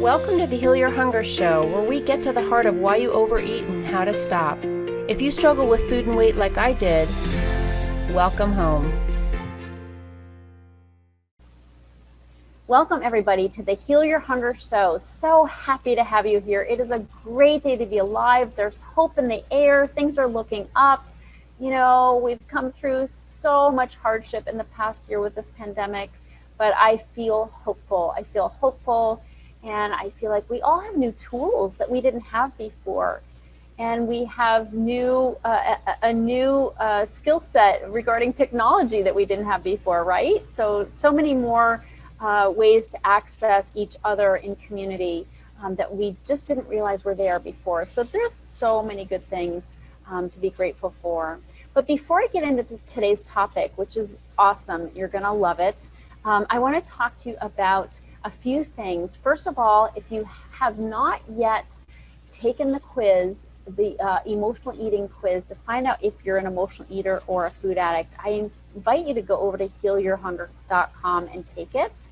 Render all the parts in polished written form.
Welcome to the Heal Your Hunger Show, where we get to the heart of why you overeat and how to stop. If you struggle with food and weight like I did, welcome home. Welcome everybody to the Heal Your Hunger Show. So happy to have you here. It is a great day to be alive. There's hope in the air. Things are looking up. You know, we've come through so much hardship in the past year with this pandemic, but I feel hopeful. And I feel like we all have new tools that we didn't have before. And we have a new skill set regarding technology that we didn't have before, right? So many more ways to access each other in community that we just didn't realize were there before. So there's so many good things to be grateful for. But before I get into today's topic, which is awesome, you're gonna love it, I wanna talk to you about a few things. First of all, if you have not yet taken the quiz, the emotional eating quiz, to find out if you're an emotional eater or a food addict, I invite you to go over to healyourhunger.com and take it.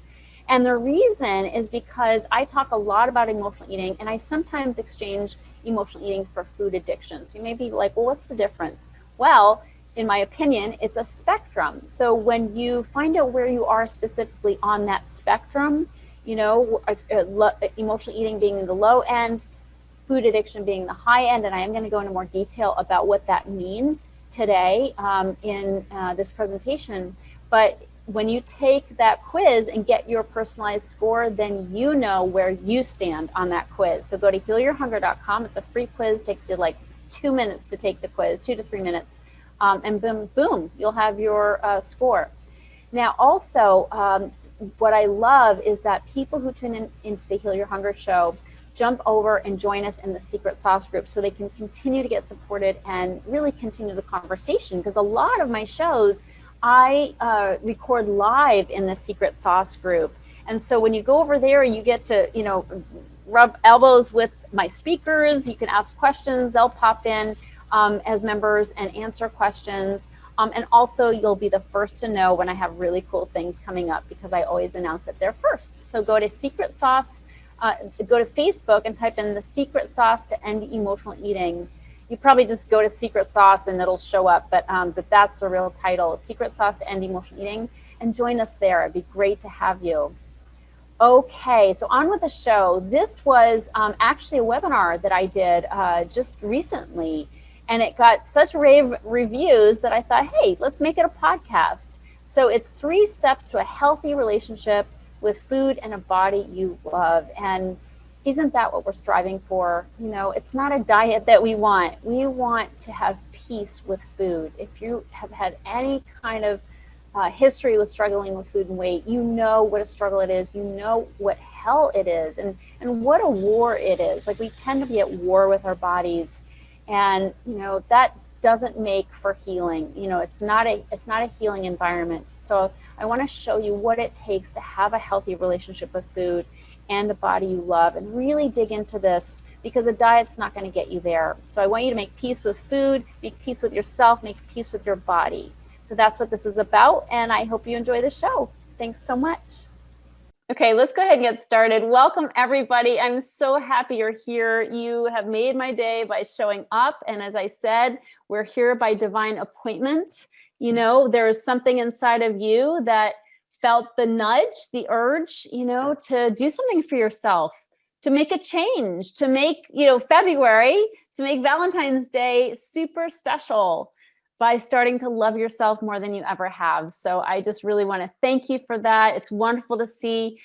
And the reason is because I talk a lot about emotional eating, and I sometimes exchange emotional eating for food addiction. So you may be like, well, what's the difference? Well, in my opinion, it's a spectrum. So when you find out where you are specifically on that spectrum, you know, emotional eating being the low end, food addiction being the high end, and I am going to go into more detail about what that means today in this presentation. But when you take that quiz and get your personalized score, then you know where you stand on that quiz. So go to healyourhunger.com. It's a free quiz, takes you like 2 minutes to take the quiz, 2 to 3 minutes. And boom, you'll have your score. Now, also, what I love is that people who tune into the Heal Your Hunger show jump over and join us in the Secret Sauce group so they can continue to get supported and really continue the conversation. Because a lot of my shows, I record live in the Secret Sauce group. And so when you go over there, you get to, you know, rub elbows with my speakers. You can ask questions. They'll pop in as members and answer questions. And also you'll be the first to know when I have really cool things coming up, because I always announce it there first. So go to Secret Sauce, go to Facebook and type in the Secret Sauce to End Emotional Eating. You probably just go to Secret Sauce and it'll show up, but that's the real title, Secret Sauce to End Emotional Eating, and join us there. It'd be great to have you. Okay, so on with the show. This was actually a webinar that I did just recently, and it got such rave reviews that I thought, hey, let's make it a podcast. So it's 3 steps to a healthy relationship with food and a body you love. And isn't that what we're striving for? You know, it's not a diet that we want. We want to have peace with food. If you have had any kind of history with struggling with food and weight, you know what a struggle it is. You know what hell it is, and what a war it is. Like, we tend to be at war with our bodies. And, you know, that doesn't make for healing. You know, it's not a healing environment. So I want to show you what it takes to have a healthy relationship with food and a body you love, and really dig into this, because a diet's not going to get you there. So I want you to make peace with food, make peace with yourself, make peace with your body. So that's what this is about, and I hope you enjoy the show. Thanks so much. Okay, let's go ahead and get started. Welcome, everybody. I'm so happy you're here. You have made my day by showing up. And as I said, we're here by divine appointment. You know, there's something inside of you that felt the nudge, the urge, you know, to do something for yourself, to make a change, to make, you know, February, to make Valentine's Day super special by starting to love yourself more than you ever have. So I just really want to thank you for that. It's wonderful to see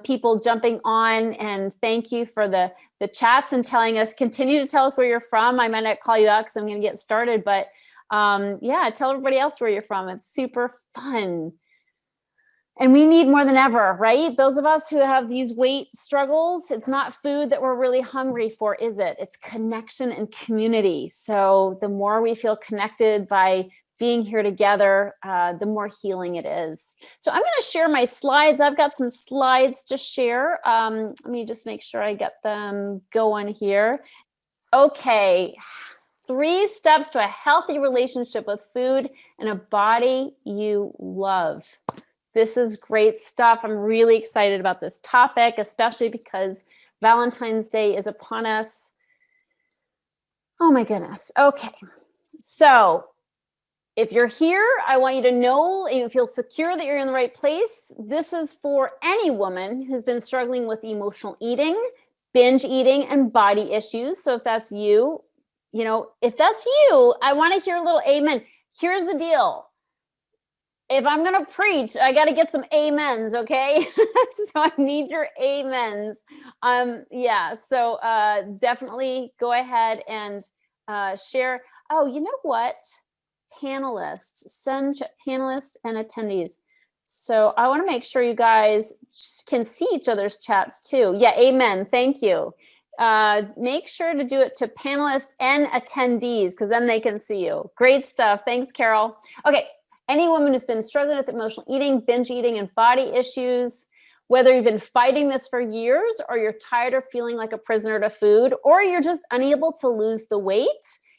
people jumping on, and thank you for the chats and telling us, continue to tell us where you're from. I might not call you out because I'm going to get started, but yeah, tell everybody else where you're from. It's super fun. And we need more than ever, right? Those of us who have these weight struggles, it's not food that we're really hungry for, is it? It's connection and community. So the more we feel connected by being here together, the more healing it is. So I'm going to share my slides. I've got some slides to share. Let me just make sure I get them going here. Okay. 3 steps to a healthy relationship with food and a body you love. This is great stuff. I'm really excited about this topic, especially because Valentine's Day is upon us. Oh my goodness. Okay. So if you're here, I want you to know, and you feel secure that you're in the right place. This is for any woman who's been struggling with emotional eating, binge eating, and body issues. So if that's you, if that's you, I want to hear a little amen. Here's the deal. If I'm going to preach, I got to get some amens, okay? So I need your amens. So definitely go ahead and share. Oh, you know what? Panelists, send panelists and attendees. So I want to make sure you guys can see each other's chats too. Yeah, amen. Thank you. Make sure to do it to panelists and attendees because then they can see you. Great stuff. Thanks, Carol. Okay. Any woman who's been struggling with emotional eating, binge eating, and body issues, whether you've been fighting this for years or you're tired of feeling like a prisoner to food, or you're just unable to lose the weight,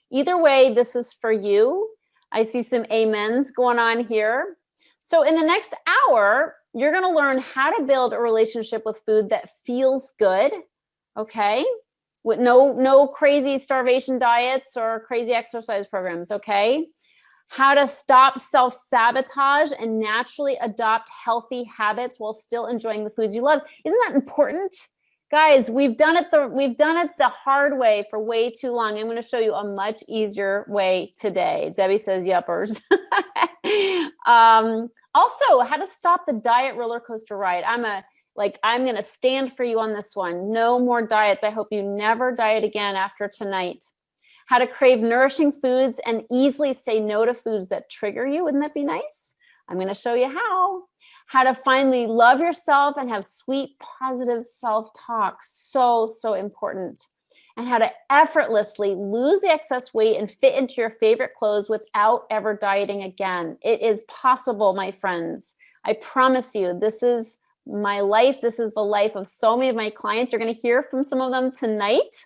either way, this is for you. I see some amens going on here. So in the next hour, you're going to learn how to build a relationship with food that feels good, okay? With no crazy starvation diets or crazy exercise programs, okay? How to stop self-sabotage and naturally adopt healthy habits while still enjoying the foods you love. Isn't that important? Guys, we've done it the hard way for way too long. I'm going to show you a much easier way today. Debbie says yuppers. Also, how to stop the diet roller coaster ride. I'm going to stand for you on this one. No more diets. I hope you never diet again after tonight. How to crave nourishing foods and easily say no to foods that trigger you. Wouldn't that be nice? I'm going to show you how. How to finally love yourself and have sweet, positive self-talk. So, so important. And how to effortlessly lose the excess weight and fit into your favorite clothes without ever dieting again. It is possible, my friends. I promise you, this is my life. This is the life of so many of my clients. You're going to hear from some of them tonight.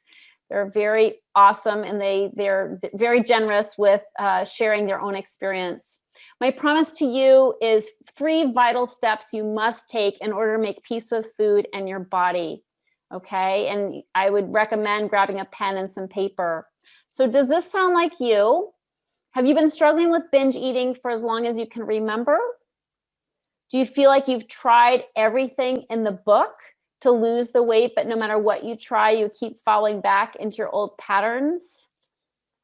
They're very awesome, and they're very generous with sharing their own experience. My promise to you is 3 vital steps you must take in order to make peace with food and your body, okay? And I would recommend grabbing a pen and some paper. So does this sound like you? Have you been struggling with binge eating for as long as you can remember? Do you feel like you've tried everything in the book to lose the weight, but no matter what you try, you keep falling back into your old patterns?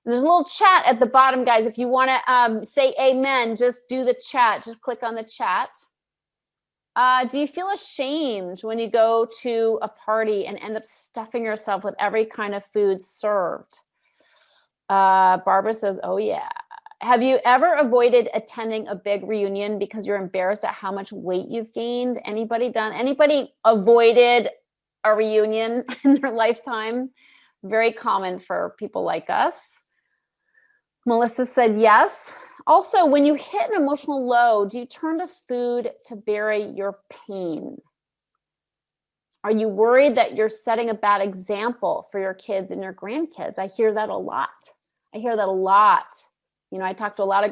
And there's a little chat at the bottom, guys. If you want to say amen, just do the chat. Just click on the chat. Do you feel ashamed when you go to a party and end up stuffing yourself with every kind of food served? Barbara says, oh yeah. Have you ever avoided attending a big reunion because you're embarrassed at how much weight you've gained? Anybody avoided a reunion in their lifetime? Very common for people like us. Melissa said yes. Also, when you hit an emotional low, do you turn to food to bury your pain? Are you worried that you're setting a bad example for your kids and your grandkids? I hear that a lot. I talk to a lot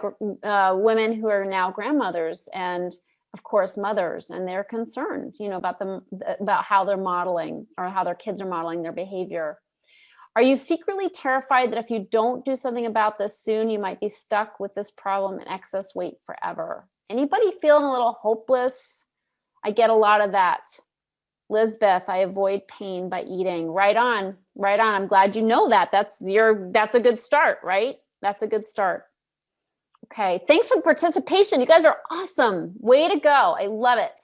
of women who are now grandmothers and, of course, mothers, and they're concerned, about how they're modeling or how their kids are modeling their behavior. Are you secretly terrified that if you don't do something about this soon, you might be stuck with this problem and excess weight forever? Anybody feeling a little hopeless? I get a lot of that. Lisbeth, I avoid pain by eating. Right on. I'm glad you know that. That's a good start, right? That's a good start. Okay, thanks for the participation. You guys are awesome. Way to go. I love it.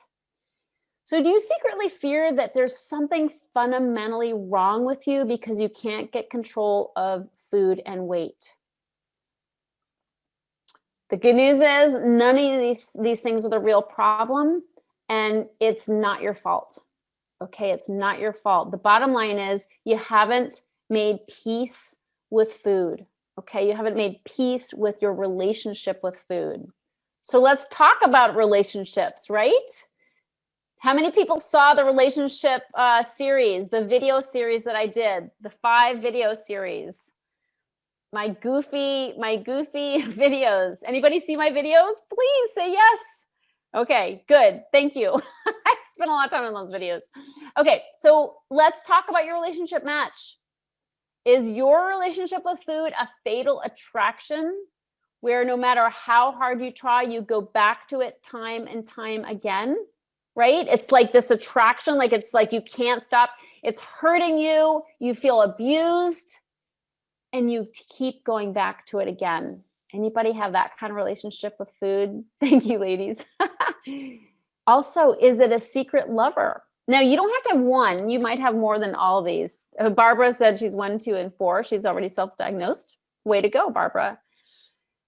So do you secretly fear that there's something fundamentally wrong with you because you can't get control of food and weight? The good news is none of these things are the real problem, and it's not your fault. Okay, it's not your fault. The bottom line is you haven't made peace with food. Okay, you haven't made peace with your relationship with food. So let's talk about relationships, right? How many people saw the relationship series, the video series that I did, the 5 video series? My goofy videos. Anybody see my videos? Please say yes. Okay, good. Thank you. I spent a lot of time on those videos. Okay, so let's talk about your relationship match. Is your relationship with food a fatal attraction where no matter how hard you try, you go back to it time and time again? Right? It's like this attraction, like it's like you can't stop. It's hurting you. You feel abused and you keep going back to it again. Anybody have that kind of relationship with food? Thank you, ladies. Also, is it a secret lover? Now, you don't have to have one. You might have more than all of these. Barbara said she's 1, 2, and 4. She's already self-diagnosed. Way to go, Barbara.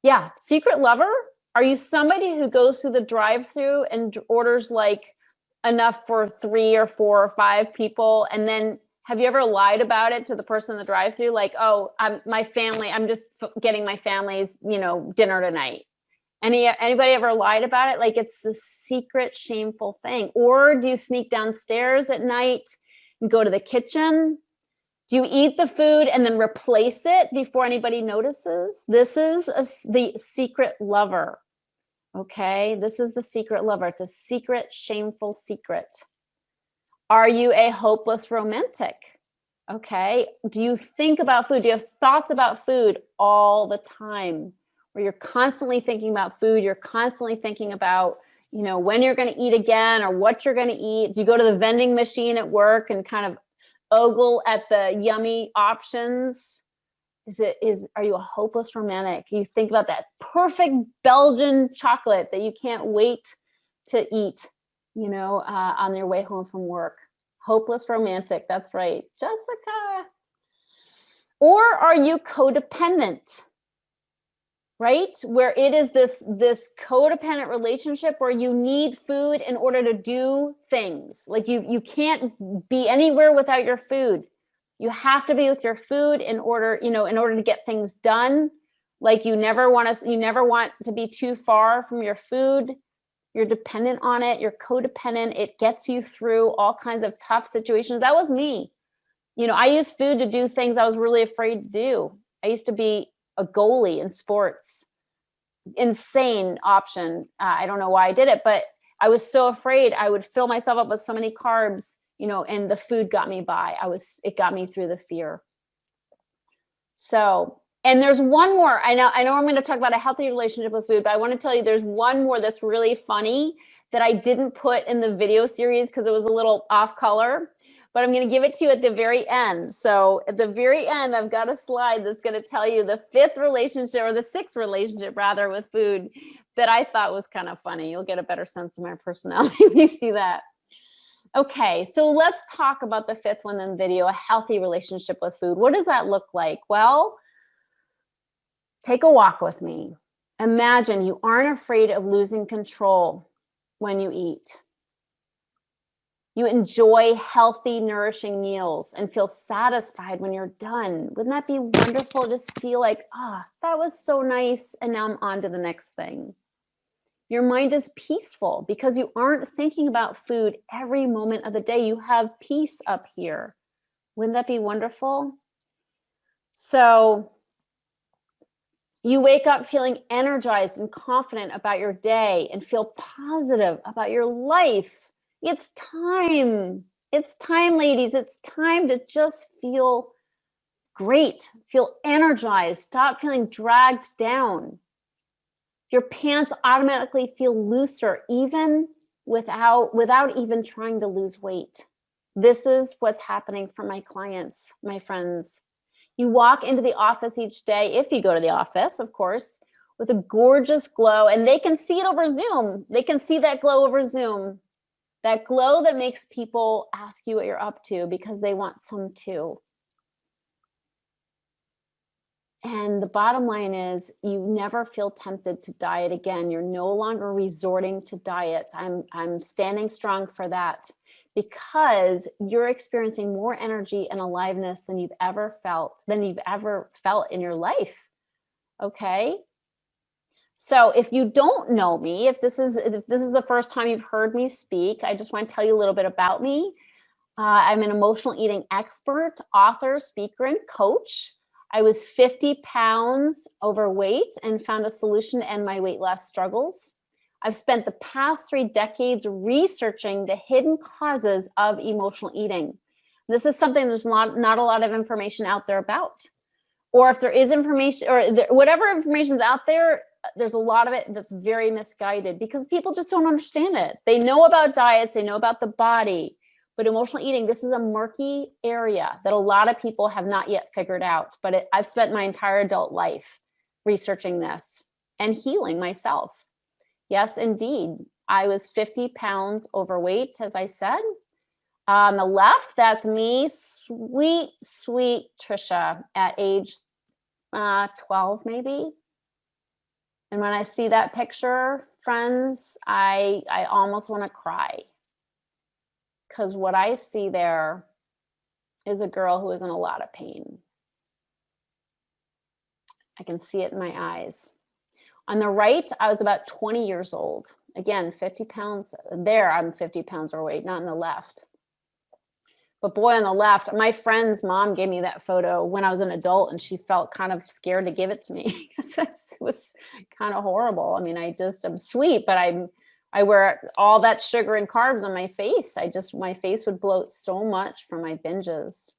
Yeah, secret lover. Are you somebody who goes through the drive-through and orders like enough for 3 or 4 or 5 people, and then have you ever lied about it to the person in the drive-through? Like, oh, my family, I'm just getting my family's, dinner tonight. Anybody ever lied about it? Like it's a secret, shameful thing. Or do you sneak downstairs at night and go to the kitchen? Do you eat the food and then replace it before anybody notices? This is the secret lover. Okay, this is the secret lover. It's a secret, shameful secret. Are you a hopeless romantic? Okay. Do you think about food? Do you have thoughts about food all the time? Where you're constantly thinking about food, you're constantly thinking about, when you're going to eat again or what you're going to eat. Do you go to the vending machine at work and kind of ogle at the yummy options? Are you a hopeless romantic? You think about that perfect Belgian chocolate that you can't wait to eat, on your way home from work. Hopeless romantic. That's right, Jessica. Or are you codependent? Right? Where it is this codependent relationship where you need food in order to do things. Like you can't be anywhere without your food. You have to be with your food in order to get things done. Like you never want to be too far from your food. You're dependent on it. You're codependent. It gets you through all kinds of tough situations. That was me. I used food to do things I was really afraid to do. I used to be a goalie in sports. Insane option. I don't know why I did it, but I was so afraid. I would fill myself up with so many carbs, and the food got me by. It got me through the fear. So, and there's one more. I know I'm going to talk about a healthy relationship with food, but I want to tell you there's one more that's really funny that I didn't put in the video series because it was a little off color. But I'm going to give it to you at the very end. So at the very end, I've got a slide that's going to tell you the 5th relationship, or the 6th relationship rather, with food that I thought was kind of funny. You'll get a better sense of my personality when you see that. Okay, so let's talk about the 5th one in the video, a healthy relationship with food. What does that look like? Well, take a walk with me. Imagine you aren't afraid of losing control when you eat. You enjoy healthy, nourishing meals and feel satisfied when you're done. Wouldn't that be wonderful? Just feel like, that was so nice. And now I'm on to the next thing. Your mind is peaceful because you aren't thinking about food every moment of the day. You have peace up here. Wouldn't that be wonderful? So you wake up feeling energized and confident about your day and feel positive about your life. It's time. It's time, ladies. It's time to just feel great, feel energized, stop feeling dragged down. Your pants automatically feel looser, even without even trying to lose weight. This is what's happening for my clients, my friends. You walk into the office each day, if you go to the office, of course, with a gorgeous glow, and they can see it over Zoom. They can see that glow over Zoom. That glow that makes people ask you what you're up to because they want some too. And the bottom line is you never feel tempted to diet again. You're no longer resorting to diets. I'm standing strong for that because you're experiencing more energy and aliveness than you've ever felt in your life. Okay? So if you don't know me, if this is the first time you've heard me speak, I just want to tell you a little bit about me. I'm an emotional eating expert, author, speaker, and coach. I was 50 pounds overweight and found a solution to end my weight loss struggles. I've spent the past 3 decades researching the hidden causes of emotional eating. This is something there's not a lot of information out there about. Or if there is information, or whatever information's out there, there's a lot of it that's very misguided because people just don't understand it. They know about diets, they know about the body, but emotional eating, this is a murky area that a lot of people have not yet figured out. But I've spent my entire adult life researching this and healing myself. Yes, indeed. I was 50 pounds overweight, as I said. On the left, that's me, sweet, sweet Tricia at age 12, maybe. And when I see that picture, friends, I almost want to cry. Because what I see there is a girl who is in a lot of pain. I can see it in my eyes. On the right, I was about 20 years old. Again, 50 pounds. There, I'm 50 pounds overweight, not on the left. But boy, on the left, my friend's mom gave me that photo when I was an adult, and she felt kind of scared to give it to me because it was kind of horrible. I mean, I'm sweet, but I wear all that sugar and carbs on my face. My face would bloat so much from my binges.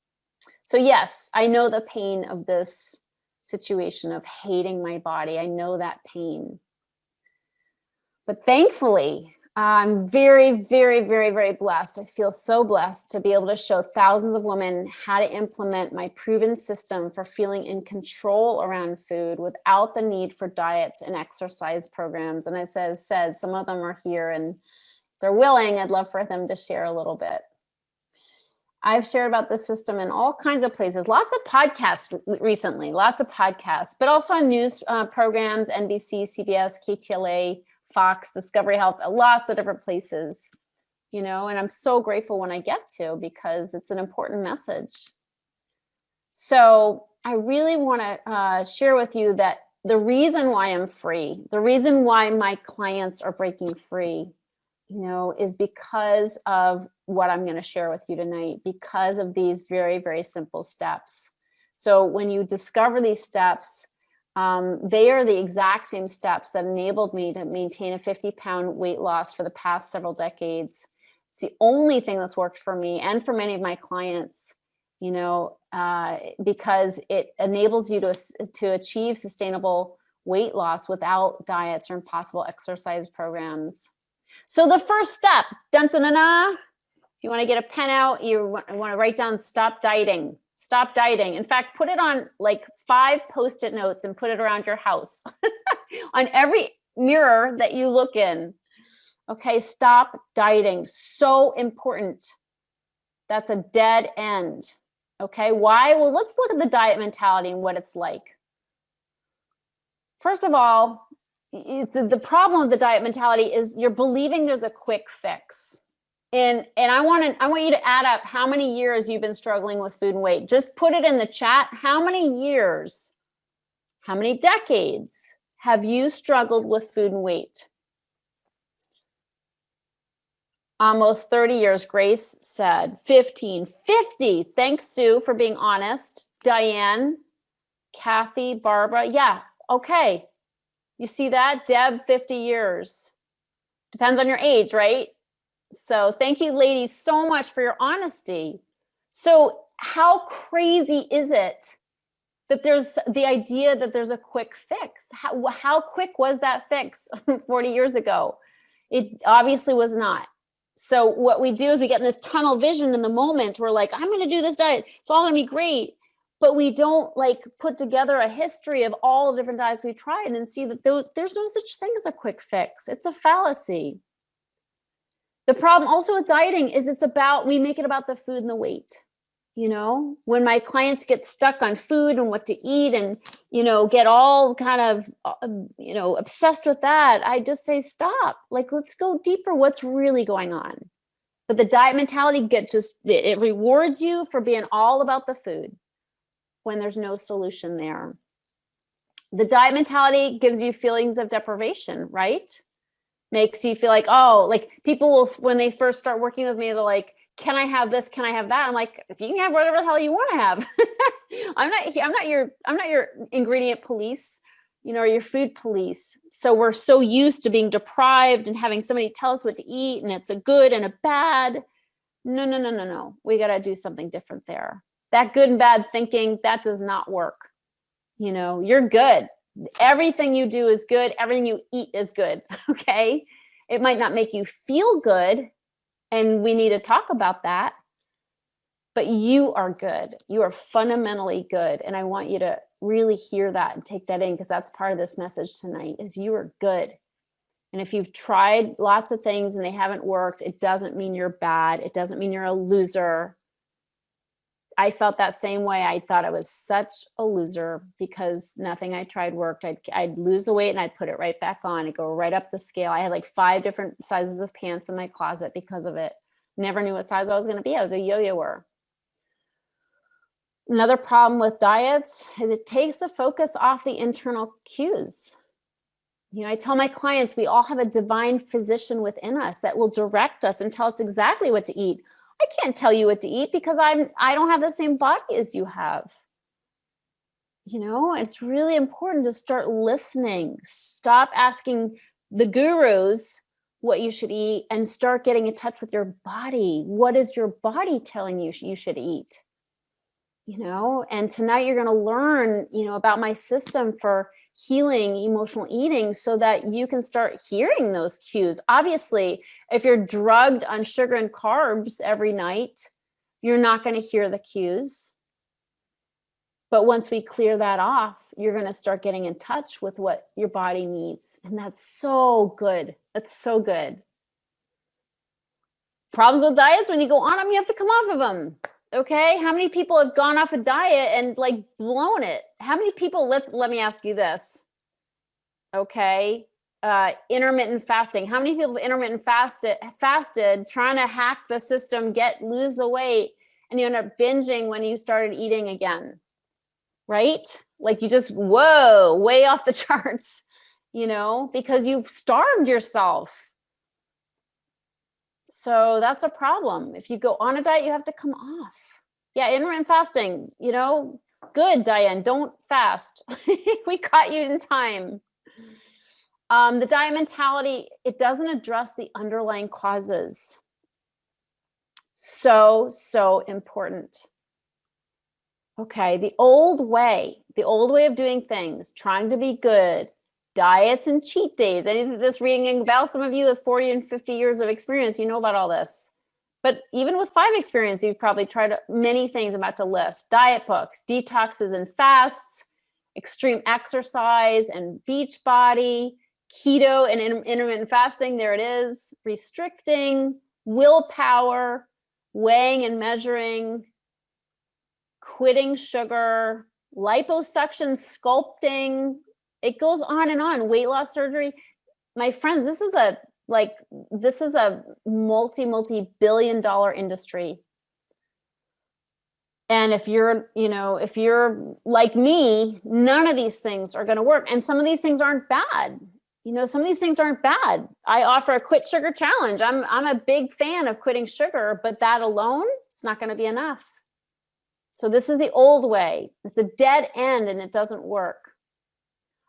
So yes, I know the pain of this situation of hating my body. I know that pain. But thankfully, I'm very, very, very, very blessed. I feel so blessed to be able to show thousands of women how to implement my proven system for feeling in control around food without the need for diets and exercise programs. And as I said, some of them are here, and if they're willing, I'd love for them to share a little bit. I've shared about this system in all kinds of places, lots of podcasts recently, lots of podcasts, but also on news programs, NBC, CBS, KTLA, Fox, Discovery Health, lots of different places, and I'm so grateful when I get to, because it's an important message. So I really want to share with you that the reason why I'm free, the reason why my clients are breaking free, is because of what I'm going to share with you tonight, because of these very, very simple steps. So when you discover these steps, they are the exact same steps that enabled me to maintain a 50-pound weight loss for the past several decades. It's the only thing that's worked for me and for many of my clients, because it enables you to achieve sustainable weight loss without diets or impossible exercise programs. So the first step, dun, dun, dun, dun, if you want to get a pen out, you want to write down stop dieting. Stop dieting. In fact, put it on like 5 Post-it notes and put it around your house on every mirror that you look in. Okay, stop dieting. So important. That's a dead end. Okay, why? Well, let's look at the diet mentality and what it's like. First of all, the problem with the diet mentality is you're believing there's a quick fix. And I want you to add up how many years you've been struggling with food and weight. Just put it in the chat. How many years, how many decades have you struggled with food and weight? Almost 30 years, Grace said. 15, 50. Thanks, Sue, for being honest. Diane, Kathy, Barbara. Yeah, okay. You see that? Deb, 50 years. Depends on your age, right? So thank you, ladies, so much for your honesty. So how crazy is it that there's the idea that there's a quick fix? How quick was that fix 40 years ago? It obviously was not. So what we do is we get in this tunnel vision in the moment. We're like, I'm going to do this diet. It's all going to be great. But we don't put together a history of all the different diets we've tried and see that there's no such thing as a quick fix. It's a fallacy. The problem also with dieting is we make it about the food and the weight. When my clients get stuck on food and what to eat and, get all kind of, obsessed with that, I just say, stop. Let's go deeper. What's really going on? But the diet mentality it rewards you for being all about the food when there's no solution there. The diet mentality gives you feelings of deprivation, right? Makes you feel people will, when they first start working with me, they're like, can I have this? Can I have that? I'm like, you can have whatever the hell you want to have. I'm not your ingredient police. or your food police. So we're so used to being deprived and having somebody tell us what to eat, and it's a good and a bad. No, no, no, no, no. We got to do something different there. That good and bad thinking, that does not work. You're good. Everything you do is good. Everything you eat is good. Okay. It might not make you feel good, and we need to talk about that, but you are good. You are fundamentally good. And I want you to really hear that and take that in, because that's part of this message tonight, is you are good. And if you've tried lots of things and they haven't worked, it doesn't mean you're bad. It doesn't mean you're a loser. I felt that same way. I thought I was such a loser because nothing I tried worked. I'd lose the weight and I'd put it right back on. It'd go right up the scale. I had like 5 different sizes of pants in my closet because of it. Never knew what size I was going to be. I was a yo-yoer. Another problem with diets is it takes the focus off the internal cues. I tell my clients, we all have a divine physician within us that will direct us and tell us exactly what to eat. I can't tell you what to eat because I don't have the same body as you have. It's really important to start listening. Stop asking the gurus what you should eat and start getting in touch with your body. What is your body telling you you should eat? And tonight you're going to learn, about my system for healing emotional eating so that you can start hearing those cues. Obviously, if you're drugged on sugar and carbs every night, you're not going to hear the cues. But once we clear that off, you're going to start getting in touch with what your body needs. And that's so good. That's so good. Problems with diets, when you go on them, you have to come off of them. Okay. How many people have gone off a diet and like blown it? How many people, let me ask you this. Okay. Intermittent fasting. How many people have intermittent fasted trying to hack the system, lose the weight, and you end up binging when you started eating again, right? Like you just, whoa, way off the charts, because you've starved yourself. So that's a problem. If you go on a diet, you have to come off. Yeah, intermittent fasting, good, Diane, don't fast. We caught you in time. The diet mentality, it doesn't address the underlying causes. So important. Okay, the old way of doing things, trying to be good, diets and cheat days. Any of this ringing a bell? Some of you with 40 and 50 years of experience, you know about all this. But even with 5 experience, you've probably tried many things I'm about to list. Diet books, detoxes and fasts, extreme exercise and beach body, keto and intermittent fasting, there it is, restricting, willpower, weighing and measuring, quitting sugar, liposuction, sculpting. It goes on and on. Weight loss surgery. My friends, this is a multi-billion-dollar industry. And if you're like me, none of these things are going to work. And some of these things aren't bad. Some of these things aren't bad. I offer a quit sugar challenge. I'm a big fan of quitting sugar, but that alone, it's not going to be enough. So this is the old way. It's a dead end and it doesn't work.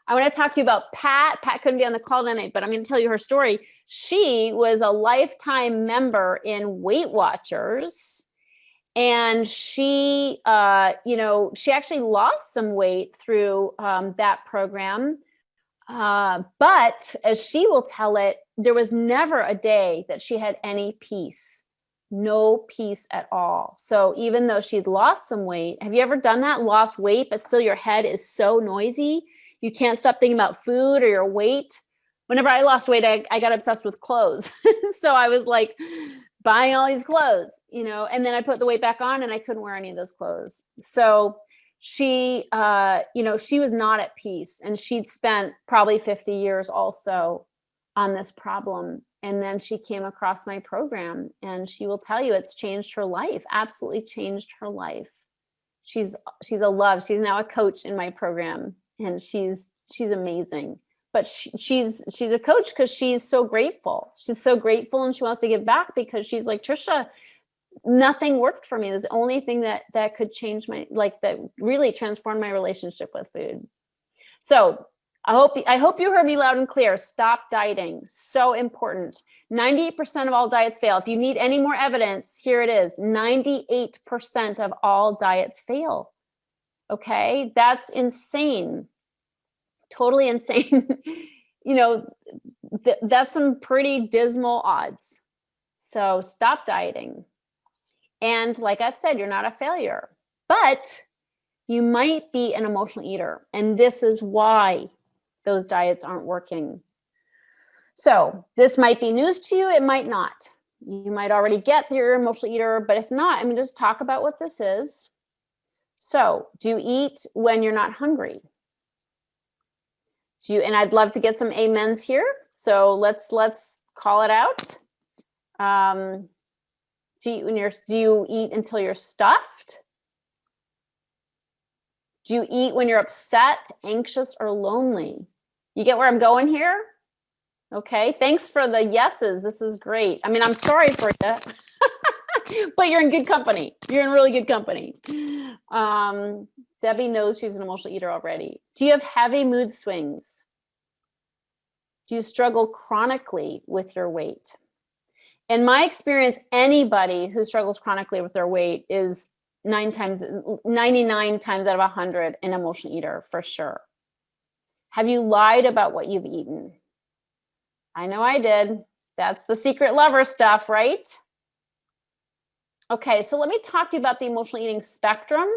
I want to talk to you about Pat. Pat couldn't be on the call tonight, but I'm going to tell you her story. She was a lifetime member in Weight Watchers, and she actually lost some weight through that program. But as she will tell it, there was never a day that she had any peace, no peace at all. So even though she'd lost some weight, have you ever done that? Lost weight, but still your head is so noisy. You can't stop thinking about food or your weight. Whenever I lost weight, I got obsessed with clothes. So I was like buying all these clothes, and then I put the weight back on and I couldn't wear any of those clothes. So she was not at peace, and she'd spent probably 50 years also on this problem. And then she came across my program, and she will tell you it's changed her life, absolutely changed her life. She's a love. She's now a coach in my program. And she's amazing, but she's a coach because she's so grateful. She's so grateful, and she wants to give back because she's like, Tricia, nothing worked for me. It was the only thing that could change that really transformed my relationship with food. So I hope you heard me loud and clear. Stop dieting. So important. 98% of all diets fail. If you need any more evidence, here it is. 98% of all diets fail. Okay? That's insane. Totally insane. That's some pretty dismal odds. So stop dieting. And like I've said, you're not a failure, but you might be an emotional eater. And this is why those diets aren't working. So this might be news to you. It might not. You might already get that you're an emotional eater, but if not, I'm going to just talk about what this is. So do you eat when you're not hungry? And I'd love to get some amens here. So let's call it out. Do you eat until you're stuffed? Do you eat when you're upset, anxious, or lonely? You get where I'm going here? Okay, thanks for the yeses. This is great. I mean, I'm sorry for you, but you're in good company. You're in really good company. Debbie knows she's an emotional eater already. Do you have heavy mood swings? Do you struggle chronically with your weight? In my experience, anybody who struggles chronically with their weight is 99 times out of 100 an emotional eater for sure. Have you lied about what you've eaten? I know I did. That's the secret lover stuff, right? Okay, so let me talk to you about the emotional eating spectrum,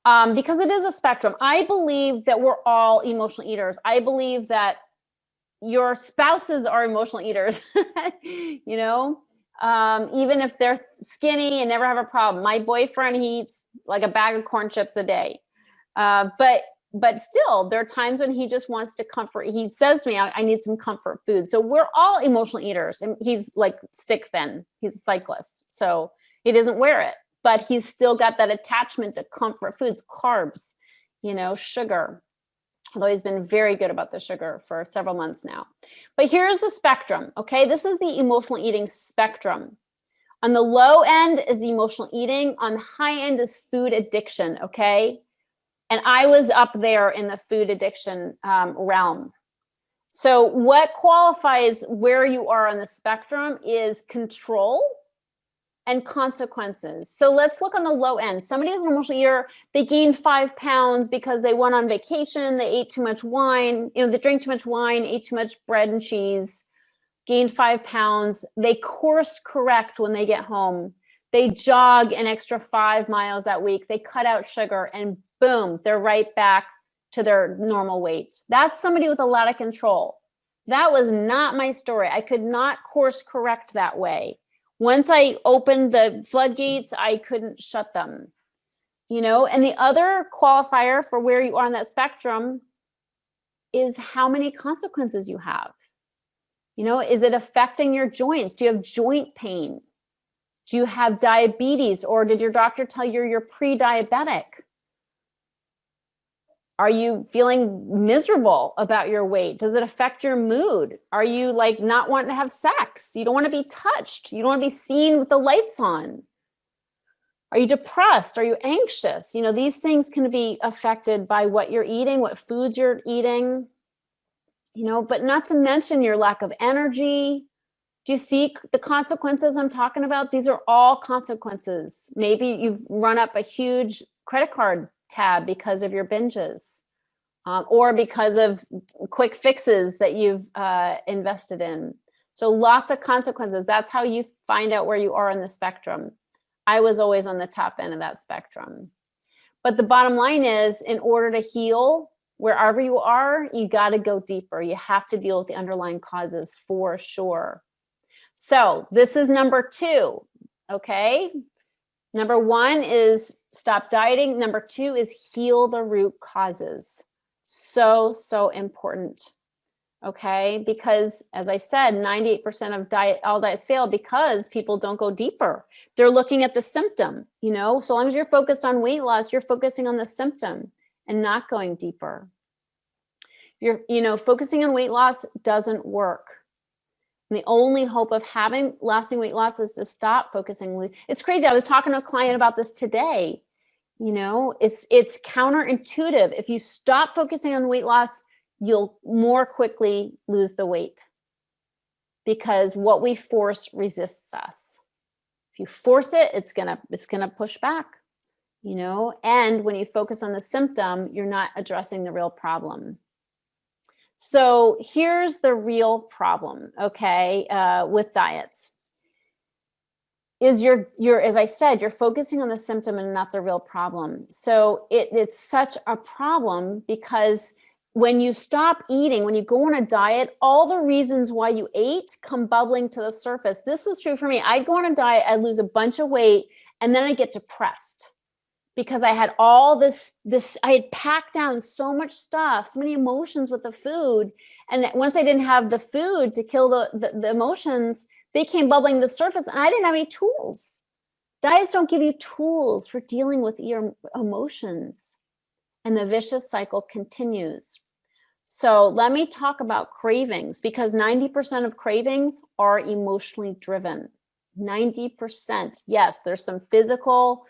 because it is a spectrum. I believe that we're all emotional eaters. I believe that your spouses are emotional eaters, even if they're skinny and never have a problem. My boyfriend, he eats like a bag of corn chips a day. But still, there are times when he just wants to comfort. He says to me, I need some comfort food. So we're all emotional eaters. And he's like stick thin. He's a cyclist. So he doesn't wear it, but he's still got that attachment to comfort foods, carbs, sugar. Although he's been very good about the sugar for several months now. But here's the spectrum, okay? This is the emotional eating spectrum. On the low end is emotional eating. On the high end is food addiction, okay? And I was up there in the food addiction realm. So what qualifies where you are on the spectrum is control and consequences. So let's look on the low end. Somebody who's an emotional eater, they gained 5 pounds because they went on vacation, they ate too much wine, they drank too much wine, ate too much bread and cheese, gained 5 pounds. They course correct when they get home. They jog an extra 5 miles that week. They cut out sugar and boom, they're right back to their normal weight. That's somebody with a lot of control. That was not my story. I could not course correct that way. Once I opened the floodgates, I couldn't shut them, and the other qualifier for where you are on that spectrum is how many consequences you have. Is it affecting your joints? Do you have joint pain? Do you have diabetes, or did your doctor tell you you're pre-diabetic? Are you feeling miserable about your weight? Does it affect your mood? Are you like not wanting to have sex? You don't want to be touched. You don't want to be seen with the lights on. Are you depressed? Are you anxious? These things can be affected by what you're eating, what foods you're eating, but not to mention your lack of energy. Do you see the consequences I'm talking about? These are all consequences. Maybe you've run up a huge credit card tab because of your binges, or because of quick fixes that you've invested in. So lots of consequences. That's how you find out where you are on the spectrum. I was always on the top end of that spectrum. But the bottom line is, in order to heal wherever you are, you got to go deeper. You have to deal with the underlying causes for sure. So this is number 2, okay? Number 1 is stop dieting. Number 2 is heal the root causes. So important, okay? Because as I said, 98% of all diets fail because people don't go deeper. They're looking at the symptom, so long as you're focused on weight loss, you're focusing on the symptom and not going deeper. Focusing on weight loss doesn't work. And the only hope of having lasting weight loss is to stop focusing. It's crazy. I was talking to a client about this today. It's counterintuitive. If you stop focusing on weight loss, you'll more quickly lose the weight, because what we force resists us. If you force it, it's gonna push back, you know? And when you focus on the symptom, you're not addressing the real problem. So here's the real problem, okay, with diets. Is you're, as I said, you're focusing on the symptom and not the real problem. So it's such a problem because when you stop eating, when you go on a diet, all the reasons why you ate come bubbling to the surface. This was true for me. I'd go on a diet, I'd lose a bunch of weight, and then I get depressed because I had all this, I had packed down so much stuff, so many emotions with the food. And once I didn't have the food to kill the emotions, they came bubbling to the surface, and I didn't have any tools. Diets don't give you tools for dealing with your emotions, and the vicious cycle continues. So let me talk about cravings, because 90% of cravings are emotionally driven. 90%. Yes, there's some physical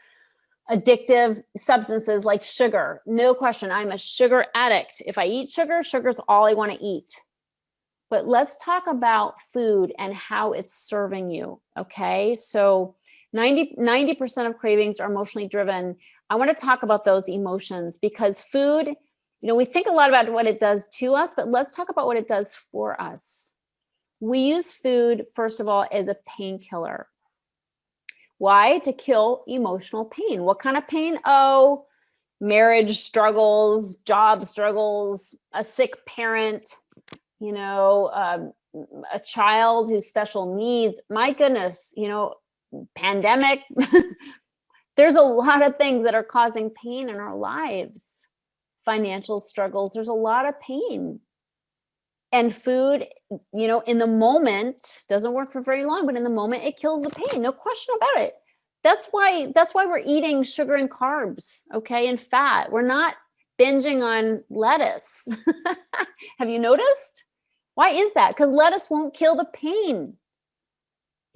addictive substances like sugar. No question, I'm a sugar addict. If I eat sugar, sugar's all I want to eat. But let's talk about food and how it's serving you, okay? So 90% of cravings are emotionally driven. I want to talk about those emotions, because food, you know, we think a lot about what it does to us, but let's talk about what it does for us. We use food, first of all, as a painkiller. Why? To kill emotional pain. What kind of pain? Oh, marriage struggles, job struggles, a sick parent, you know, a child who's special needs. My goodness, you know, pandemic. There's a lot of things that are causing pain in our lives. Financial struggles. There's a lot of pain. And food, you know, in the moment, doesn't work for very long, but in the moment, it kills the pain. No question about it. That's why we're eating sugar and carbs, okay, and fat. We're not binging on lettuce. Have you noticed? Why is that? Because lettuce won't kill the pain.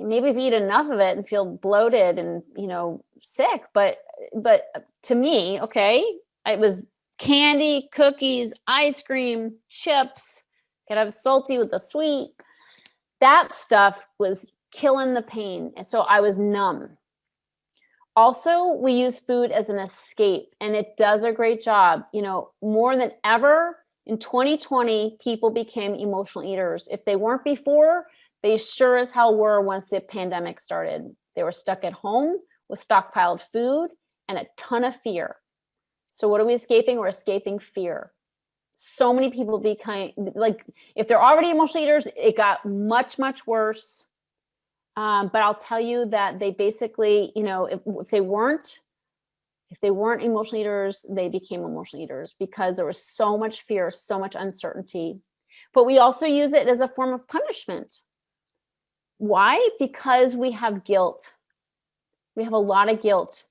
Maybe if you eat enough of it and feel bloated and, you know, sick, but to me, okay, it was candy, cookies, ice cream, chips. Could have salty with the sweet. That stuff was killing the pain. And so I was numb. Also, we use food as an escape, and it does a great job. You know, more than ever in 2020, people became emotional eaters. If they weren't before, they sure as hell were once the pandemic started. They were stuck at home with stockpiled food and a ton of fear. So what are we escaping? We're escaping fear. So many people became, like, if they're already emotional eaters, it got much, much worse. But I'll tell you that they basically, you know, if they weren't emotional eaters, they became emotional eaters because there was so much fear, so much uncertainty. But we also use it as a form of punishment. Why? Because we have guilt. We have a lot of guilt.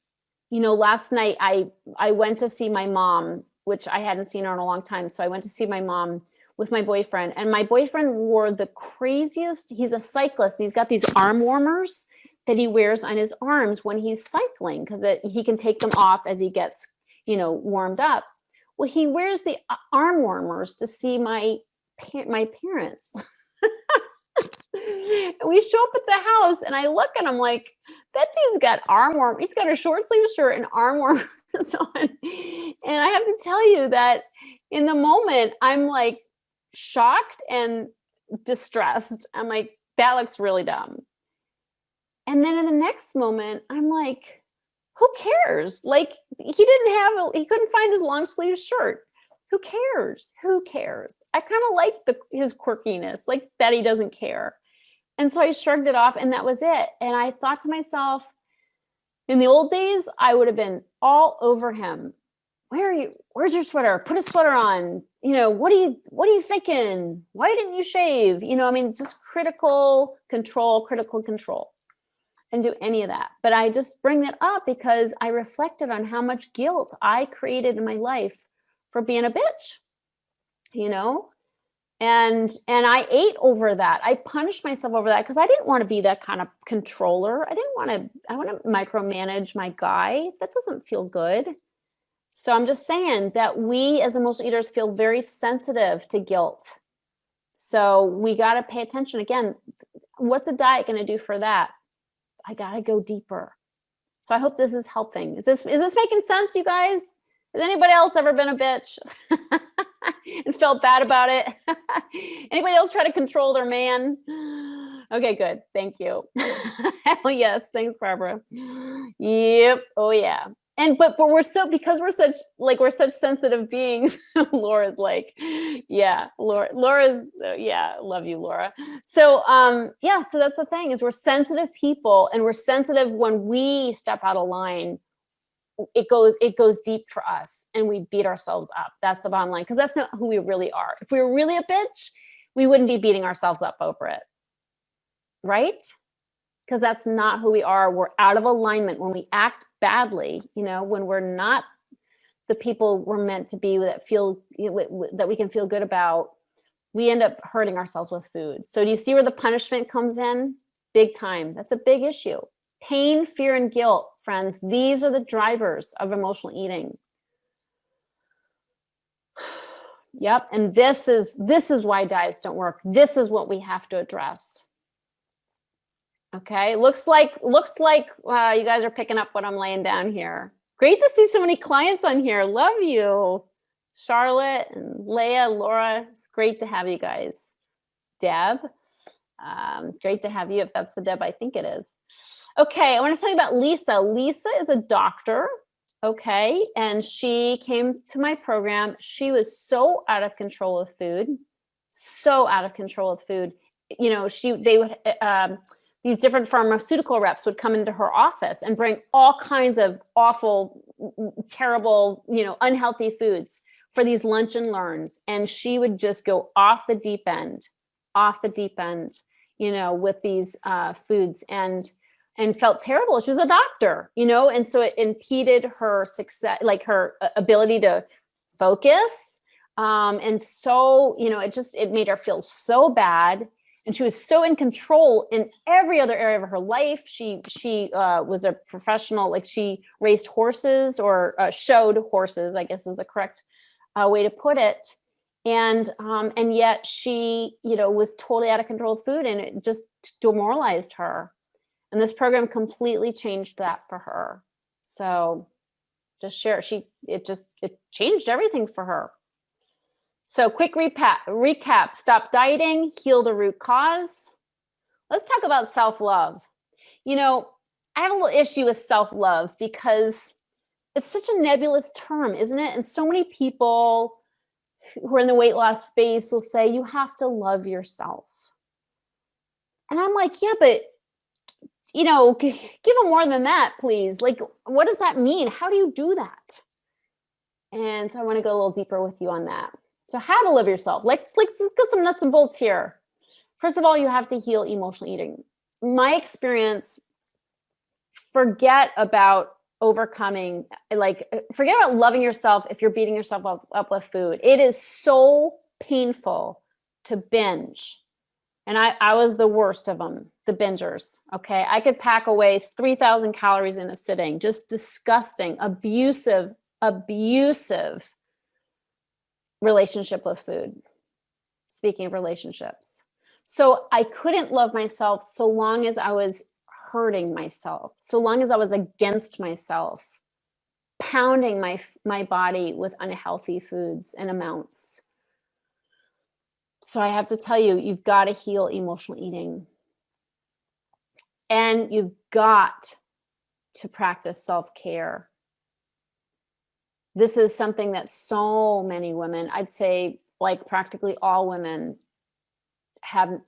You know, last night I went to see my mom, which I hadn't seen her in a long time. So I went to see my mom with my boyfriend, and my boyfriend wore the craziest, he's a cyclist, and he's got these arm warmers that he wears on his arms when he's cycling, because he can take them off as he gets, you know, warmed up. Well, he wears the arm warmers to see my parents. We show up at the house, and I look and I'm like, that dude's got arm warmers. He's got a short sleeve shirt and arm warmers on. And I have to tell you that in the moment, I'm like shocked and distressed. I'm like, that looks really dumb. And then in the next moment, I'm like, who cares? Like, he couldn't find his long sleeve shirt. Who cares? Who cares? I kind of like his quirkiness, like that he doesn't care. And so I shrugged it off, and that was it. And I thought to myself, in the old days, I would have been all over him. Where are you? Where's your sweater? Put a sweater on. You know, what are you thinking? Why didn't you shave? You know, I mean, just critical control. And do any of that. But I just bring that up because I reflected on how much guilt I created in my life for being a bitch, you know? And I ate over that. I punished myself over that because I didn't want to be that kind of controller. I want to micromanage my guy. That doesn't feel good. So I'm just saying that we as emotional eaters feel very sensitive to guilt. So we got to pay attention. Again, what's a diet going to do for that? I got to go deeper. So I hope this is helping. Is this making sense, you guys? Has anybody else ever been a bitch and felt bad about it? Anybody else try to control their man? Okay, good. Thank you. Hell yes. Thanks, Barbara. Yep. Oh yeah. And but we're because we're such sensitive beings. Laura's like, yeah, Laura's yeah, love you, Laura. So yeah, so that's the thing, is we're sensitive people, and we're sensitive when we step out of line. It goes deep for us, and we beat ourselves up. That's the bottom line, because that's not who we really are. If we were really a bitch, we wouldn't be beating ourselves up over it, right? Because that's not who we are. We're out of alignment when we act badly, when we're not the people we're meant to be, that we can feel good about. We end up hurting ourselves with food. So do you see where the punishment comes in? Big time. That's a big issue. Pain, fear, and guilt, friends. These are the drivers of emotional eating. Yep. And this is why diets don't work. This is what we have to address. Okay. Looks like you guys are picking up what I'm laying down here. Great to see so many clients on here. Love you, Charlotte and Leah, Laura. It's great to have you guys. Deb, great to have you, if that's the Deb I think it is. Okay, I want to tell you about Lisa. Lisa is a doctor, okay, and she came to my program. She was so out of control with food, these different pharmaceutical reps would come into her office and bring all kinds of awful, terrible, unhealthy foods for these lunch and learns. And she would just go off the deep end, with these foods, and felt terrible. She was a doctor, and so it impeded her success, like her ability to focus. And so, it made her feel so bad. And she was so in control in every other area of her life. She was a professional, like she raced horses, or showed horses, I guess is the correct way to put it. And yet she, was totally out of control with food, and it just demoralized her. And this program completely changed that for her. So just share, it changed everything for her. So quick recap, stop dieting, heal the root cause. Let's talk about self-love. I have a little issue with self-love because it's such a nebulous term, isn't it? And so many people who are in the weight loss space will say, you have to love yourself. And I'm like, yeah, but give them more than that, please. Like, what does that mean? How do you do that? And so I want to go a little deeper with you on that. So how to love yourself? Let's get some nuts and bolts here. First of all, you have to heal emotional eating. My experience, forget about overcoming, forget about loving yourself if you're beating yourself up with food. It is so painful to binge. And I was the worst of them, the bingers, okay? I could pack away 3,000 calories in a sitting. Just disgusting, abusive relationship with food. Speaking of relationships. So I couldn't love myself so long as I was hurting myself, so long as I was against myself, pounding my body with unhealthy foods and amounts. So I have to tell you, you've got to heal emotional eating. And you've got to practice self-care. This is something that so many women, I'd say like practically all women, have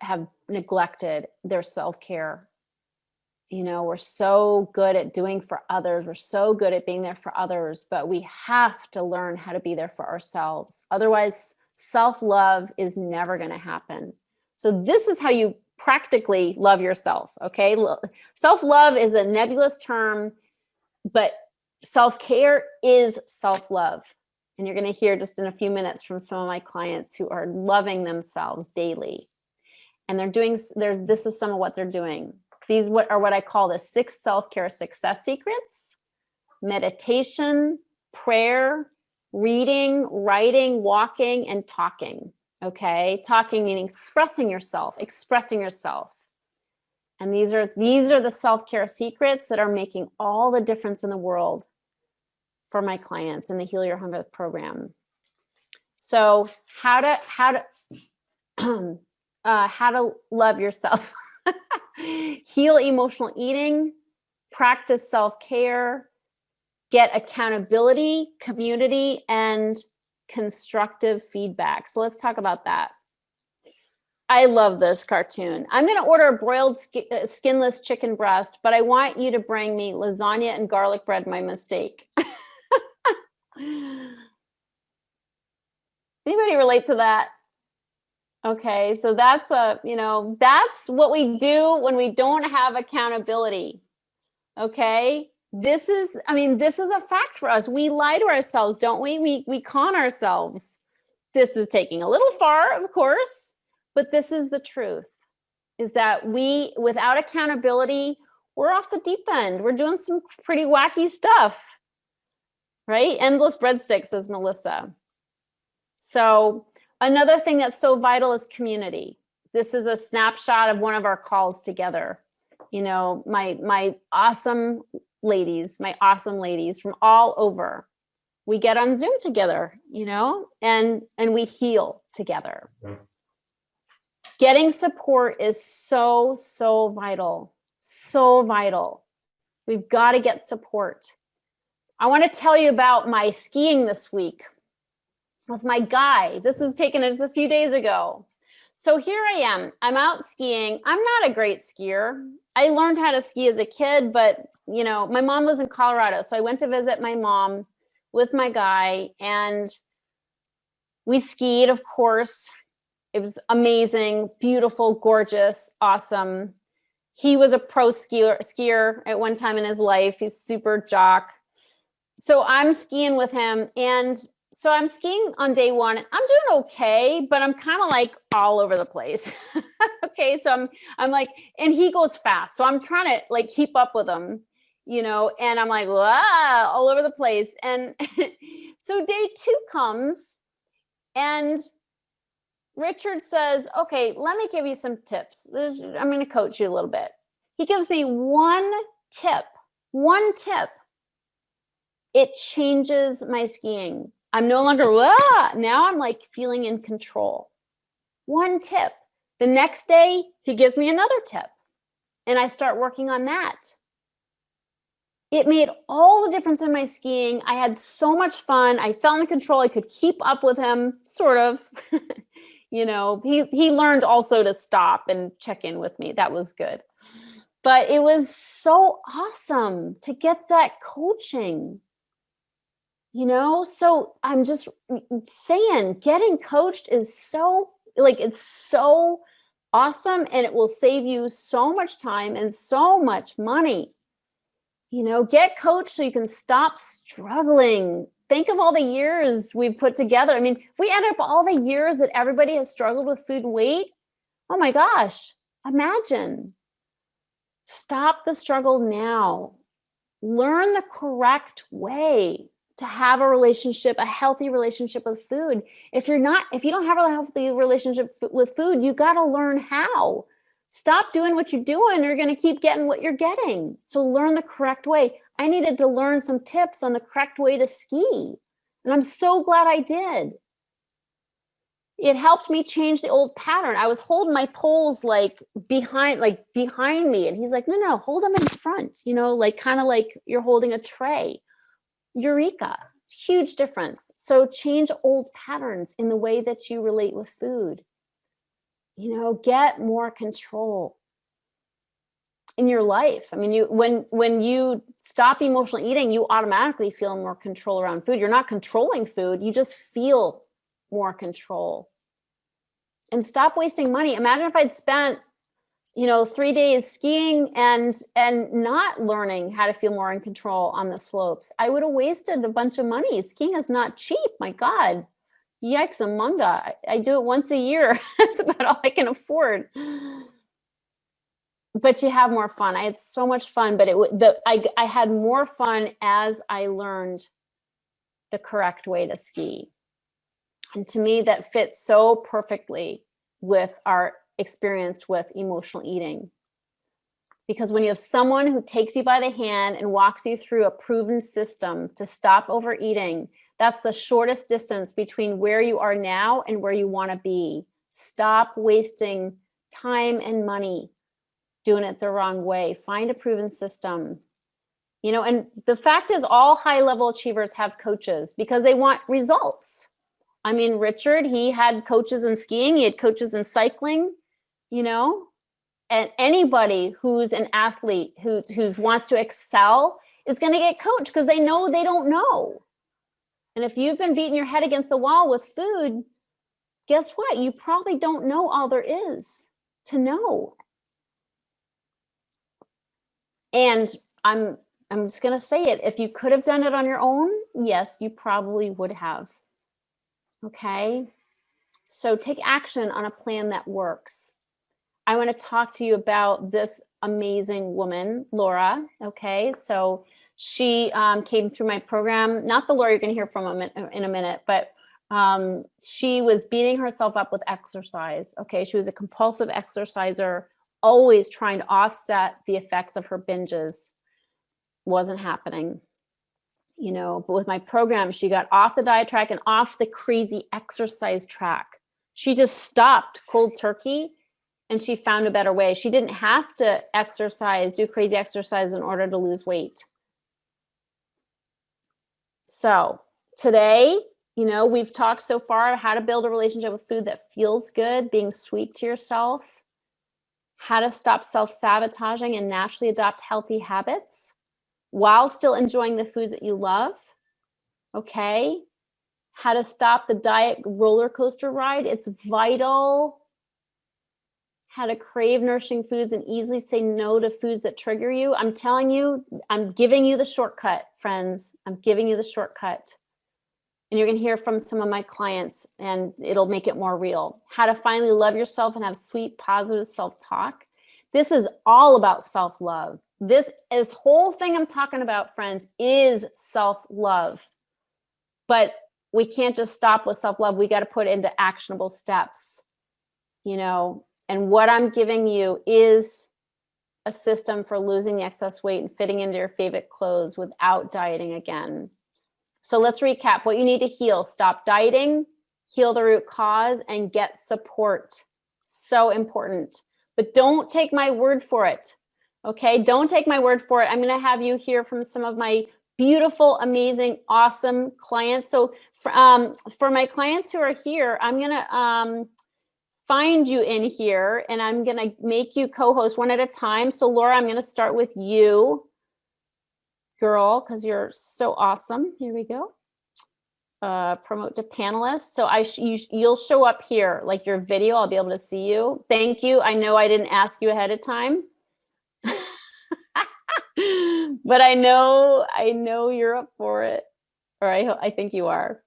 neglected their self-care. We're so good at doing for others. We're so good at being there for others, but we have to learn how to be there for ourselves. Otherwise, self-love is never going to happen. So this is how you practically love yourself, okay? Self-love is a nebulous term, but self-care is self-love. And you're going to hear just in a few minutes from some of my clients who are loving themselves daily. And this is some of what they're doing. These are what I call the 6 self-care success secrets: meditation, prayer, reading, writing, walking, and talking. Okay, talking meaning expressing yourself. And these are the self-care secrets that are making all the difference in the world for my clients in the Heal Your Hunger program. So how to love yourself, heal emotional eating, practice self-care, get accountability, community, and constructive feedback. So let's talk about that. I love this cartoon. I'm going to order a broiled skinless chicken breast, but I want you to bring me lasagna and garlic bread, my mistake. Anybody relate to that? Okay, so that's that's what we do when we don't have accountability. Okay, this is a fact for us. We lie to ourselves, don't we? We con ourselves. This is taking a little far, of course, but this is the truth, is that we, without accountability, we're off the deep end. We're doing some pretty wacky stuff, right? Endless breadsticks, says Melissa. So another thing that's so vital is community. This is a snapshot of one of our calls together. You know, my awesome ladies from all over. We get on Zoom together, you know, and we heal together. Yeah. Getting support is so vital. So vital. We've got to get support. I want to tell you about my skiing this week with my guy. This was taken just a few days ago. So here I am. I'm out skiing. I'm not a great skier. I learned how to ski as a kid, but you know, my mom lives in Colorado. So I went to visit my mom with my guy and we skied, of course. It was amazing, beautiful, gorgeous, awesome. He was a pro skier at one time in his life. He's super jock. So I'm skiing with him. And so I'm skiing on day one. I'm doing okay, but I'm kind of like all over the place. Okay, so I'm like, and he goes fast. So I'm trying to like keep up with him, you know, and I'm like, wow, all over the place. And so day two comes and Richard says, okay, let me give you some tips. I'm going to coach you a little bit. He gives me one tip. It changes my skiing. I'm no longer, now I'm like feeling in control. One tip. The next day, he gives me another tip and I start working on that. It made all the difference in my skiing. I had so much fun. I felt in control. I could keep up with him, sort of. You know, he learned also to stop and check in with me. That was good. But it was so awesome to get that coaching. You know, so I'm just saying, getting coached is so, like, it's so awesome and it will save you so much time and so much money. You know, get coached so you can stop struggling. Think of all the years we've put together. I mean, if we add up all the years that everybody has struggled with food and weight, oh my gosh, imagine. Stop the struggle now. Learn the correct way to have a healthy relationship with food. If you don't have a healthy relationship with food, you got to learn how. Stop doing what you're doing. You're going to keep getting what you're getting. So learn the correct way. I needed to learn some tips on the correct way to ski. And I'm so glad I did. It helped me change the old pattern. I was holding my poles like behind me. And he's like, no, hold them in front, you know, like kind of like you're holding a tray. Eureka, huge difference. So change old patterns in the way that you relate with food. You know, get more control in your life. I mean, when you stop emotional eating, you automatically feel more control around food. You're not controlling food, you just feel more control. And stop wasting money. Imagine if I'd spent, 3 days skiing and not learning how to feel more in control on the slopes. I would have wasted a bunch of money. Skiing is not cheap. My God. Yikes, Amunda. I do it once a year. That's about all I can afford. But you have more fun. I had so much fun, but I had more fun as I learned the correct way to ski. And to me, that fits so perfectly with our experience with emotional eating. Because when you have someone who takes you by the hand and walks you through a proven system to stop overeating, that's the shortest distance between where you are now and where you want to be. Stop wasting time and money doing it the wrong way. Find a proven system. You know, and the fact is all high-level achievers have coaches because they want results. I mean, Richard, he had coaches in skiing, he had coaches in cycling, you know, and anybody who's an athlete who wants to excel is going to get coached because they know they don't know. And if you've been beating your head against the wall with food, guess what? You probably don't know all there is to know. And I'm just going to say it. If you could have done it on your own, yes, you probably would have. Okay? So take action on a plan that works. I want to talk to you about this amazing woman, Laura. Okay? So she came through my program. Not the Laura you're going to hear from in a minute, but she was beating herself up with exercise. Okay? She was a compulsive exerciser, always trying to offset the effects of her binges. Wasn't happening, you know, but with my program, she got off the diet track and off the crazy exercise track. She just stopped cold turkey and she found a better way. She didn't have to exercise, do crazy exercise in order to lose weight. So today, you know, we've talked so far how to build a relationship with food that feels good, being sweet to yourself, how to stop self-sabotaging and naturally adopt healthy habits while still enjoying the foods that you love. Okay? How to stop the diet roller coaster ride. It's vital. How to crave nourishing foods and easily say no to foods that trigger you. I'm telling you, I'm giving you the shortcut, friends. I'm giving you the shortcut. And you're going to hear from some of my clients and it'll make it more real. How to finally love yourself and have sweet, positive self-talk. This is all about self-love. This whole thing I'm talking about, friends, is self-love. But we can't just stop with self-love. We got to put it into actionable steps, you know. And what I'm giving you is a system for losing the excess weight and fitting into your favorite clothes without dieting again. So let's recap what you need to heal. Stop dieting, heal the root cause, and get support. So important. But don't take my word for it. Okay, don't take my word for it. I'm going to have you hear from some of my beautiful, amazing, awesome clients. So for my clients who are here, I'm going to find you in here and I'm going to make you co-host one at a time. So Laura, I'm going to start with you, girl, because you're so awesome. Here we go. Promote to panelists. So you'll show up here, like your video. I'll be able to see you. Thank you. I know I didn't ask you ahead of time. But I know you're up for it, or I think you are.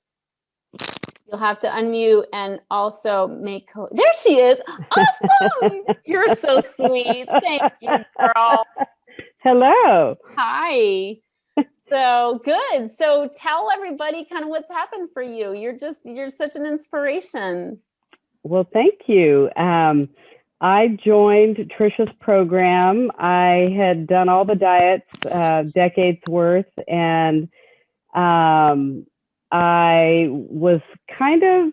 You'll have to unmute and also make. There she is. Awesome. You're so sweet. Thank you, girl. Hello. Hi. So good. So tell everybody kind of what's happened for you. You're such an inspiration. Well, thank you. I joined Tricia's program. I had done all the diets, decades worth, and I was kind of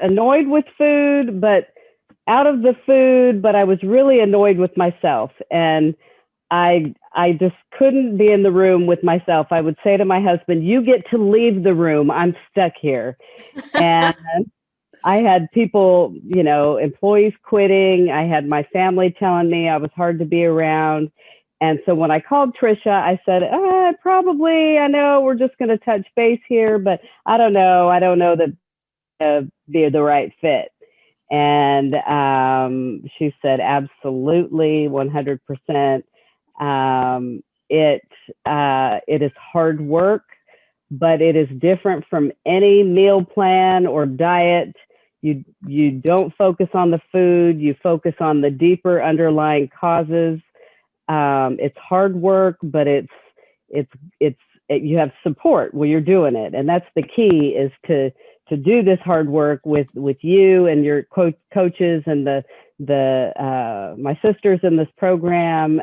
annoyed with food, but out of the food, but I was really annoyed with myself. And I just couldn't be in the room with myself. I would say to my husband, you get to leave the room. I'm stuck here. And I had people, you know, employees quitting. I had my family telling me I was hard to be around. And so when I called Tricia, I said, I know we're just going to touch base here, but I don't know that be the right fit. And she said, absolutely, 100%. It is hard work, but it is different from any meal plan or diet. You don't focus on the food, you focus on the deeper underlying causes. It's hard work, but it's you have support while you're doing it. And that's the key, is to do this hard work with you and your coaches and my sisters in this program.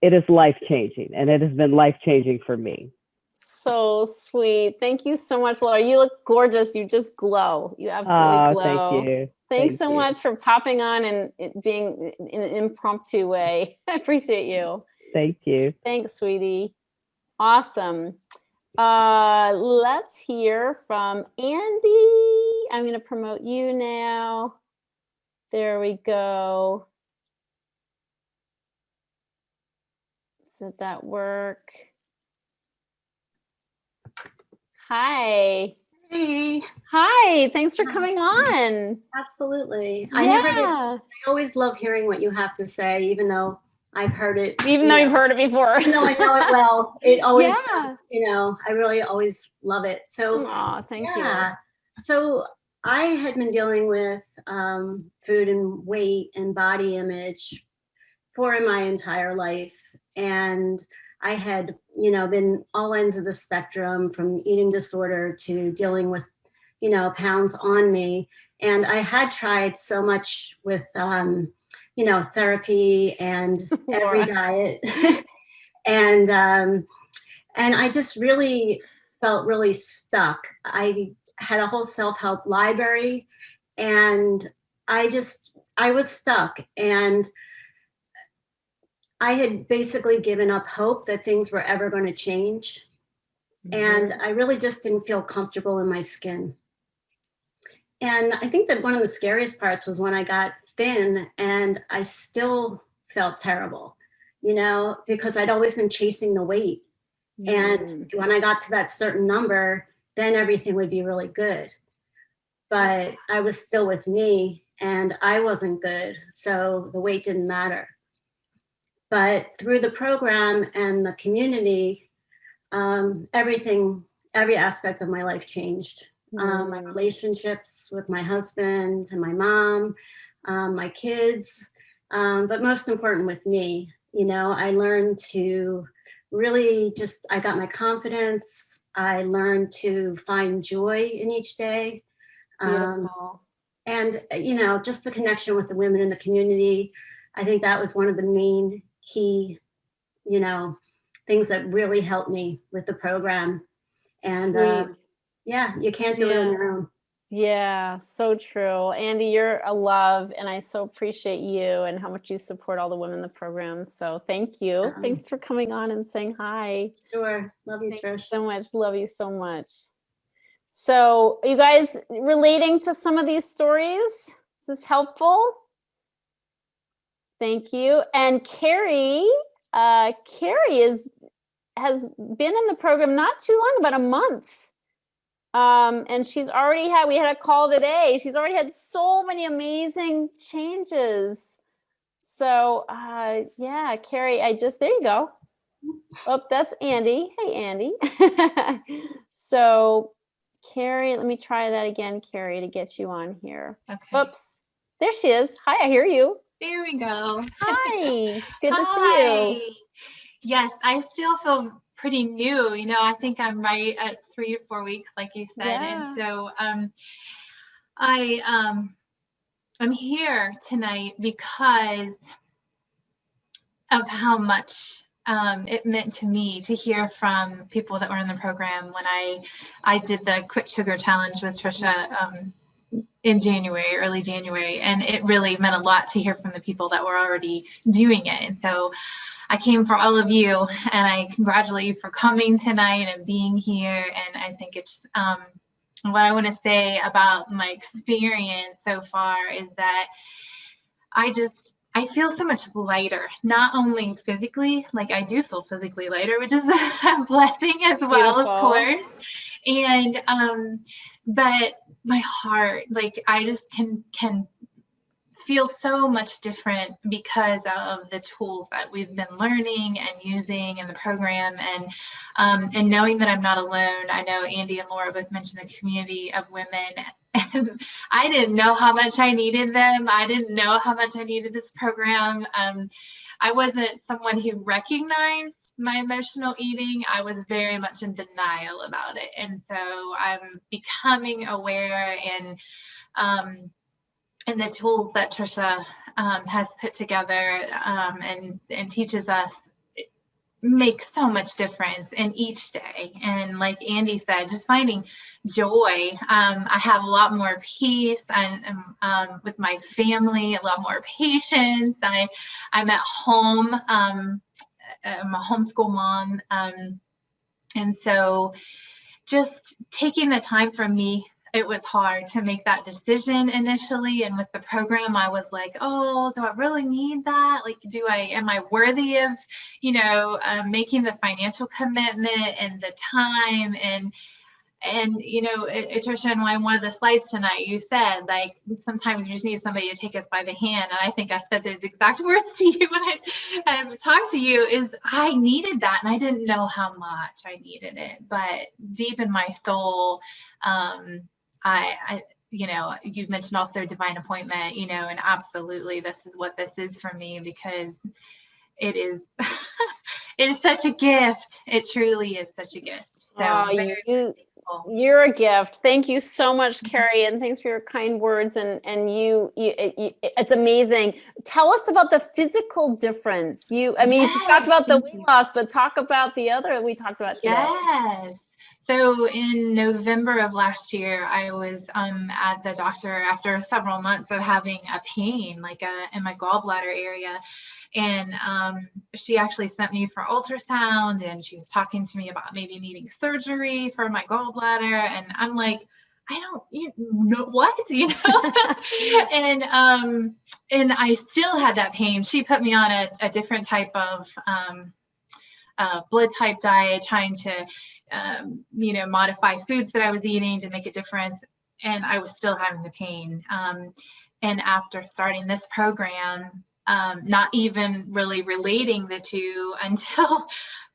It is life-changing, and it has been life-changing for me. So sweet. Thank you so much, Laura. You look gorgeous. You just glow. You absolutely glow. Thank you. Thanks so much for popping on and it being in an impromptu way. I appreciate you. Thank you. Thanks, sweetie. Awesome. Let's hear from Andy. I'm going to promote you now. There we go. Does that work? Hi. Hey. Hi. Thanks for coming on. Absolutely. Yeah. I always love hearing what you have to say, even though I've heard it. Even though you've heard it before. Even though I know it well. It always, Yeah. I really always love it. So, thank you. So I had been dealing with food and weight and body image for my entire life. And I had, been all ends of the spectrum, from eating disorder to dealing with, pounds on me. And I had tried so much with, therapy and every diet. and I just really felt really stuck. I had a whole self-help library, and I was stuck. And I had basically given up hope that things were ever going to change. And I really just didn't feel comfortable in my skin. And I think that one of the scariest parts was when I got thin and I still felt terrible, because I'd always been chasing the weight. And when I got to that certain number, then everything would be really good. But I was still with me and I wasn't good. So the weight didn't matter. But through the program and the community, every aspect of my life changed. My relationships with my husband and my mom, my kids, but most important with me. I learned to really I got my confidence. I learned to find joy in each day. And, just the connection with the women in the community. I think that was one of the main key, things that really helped me with the program. And you can't do it on your own. Yeah, so true. Andy, you're a love, and I so appreciate you and how much you support all the women in the program. So thank you. Thanks for coming on and saying hi. Sure. Love you, Trish. So much. Love you so much. So you guys relating to some of these stories? Is this helpful? Thank you. And Carrie has been in the program not too long, about a month. And she's already we had a call today. She's already had so many amazing changes. So, Carrie, there you go. Oh, that's Andy. Hey, Andy. So, Carrie, let me try that again, Carrie, to get you on here. Okay. Oops. There she is. Hi, I hear you. There we go. Hi. Good to see you. Yes, I still feel pretty new. I think I'm right at 3 to 4 weeks, like you said. Yeah. And so I'm here tonight because of how much it meant to me to hear from people that were in the program when I did the Quit Sugar Challenge with Tricia in early January. And it really meant a lot to hear from the people that were already doing it. And so I came for all of you, and I congratulate you for coming tonight and being here. And I think it's what I want to say about my experience so far is that I feel so much lighter, not only physically, like I do feel physically lighter, which is a blessing as well, Beautiful. Of course. And, but my heart, like I just can feel so much different because of the tools that we've been learning and using in the program, and knowing that I'm not alone. I know Andy and Laura both mentioned the community of women, and I didn't know how much I needed them. I didn't know how much I needed this program. I wasn't someone who recognized my emotional eating. I was very much in denial about it. And so I'm becoming aware, and the tools that Tricia has put together and teaches us make so much difference in each day. And like Andy said, just finding joy. I have a lot more peace and with my family, a lot more patience. I'm at home. I'm a homeschool mom. And so just taking the time for me, it was hard to make that decision initially. And with the program, I was like, oh, do I really need that? Like, am I worthy of, making the financial commitment and the time? And Tricia, in one of the slides tonight, you said, like, sometimes we just need somebody to take us by the hand. And I think I said those exact words to you when I talked to you, is I needed that. And I didn't know how much I needed it. But deep in my soul, you've mentioned also divine appointment, and absolutely this is what this is for me, because it is, it is such a gift. It truly is such a gift. So you're a gift. Thank you so much, Carrie, and thanks for your kind words. And it's amazing. Tell us about the physical difference. You just talked about the weight loss, but talk about the other we talked about today. Yes. So in November of last year, I was at the doctor after several months of having a pain, in my gallbladder area. And she actually sent me for ultrasound, and she was talking to me about maybe needing surgery for my gallbladder. And I'm like, I don't know what, and I still had that pain. She put me on a different type of blood type diet, trying to modify foods that I was eating to make a difference. And I was still having the pain. And after starting this program, not even really relating the two until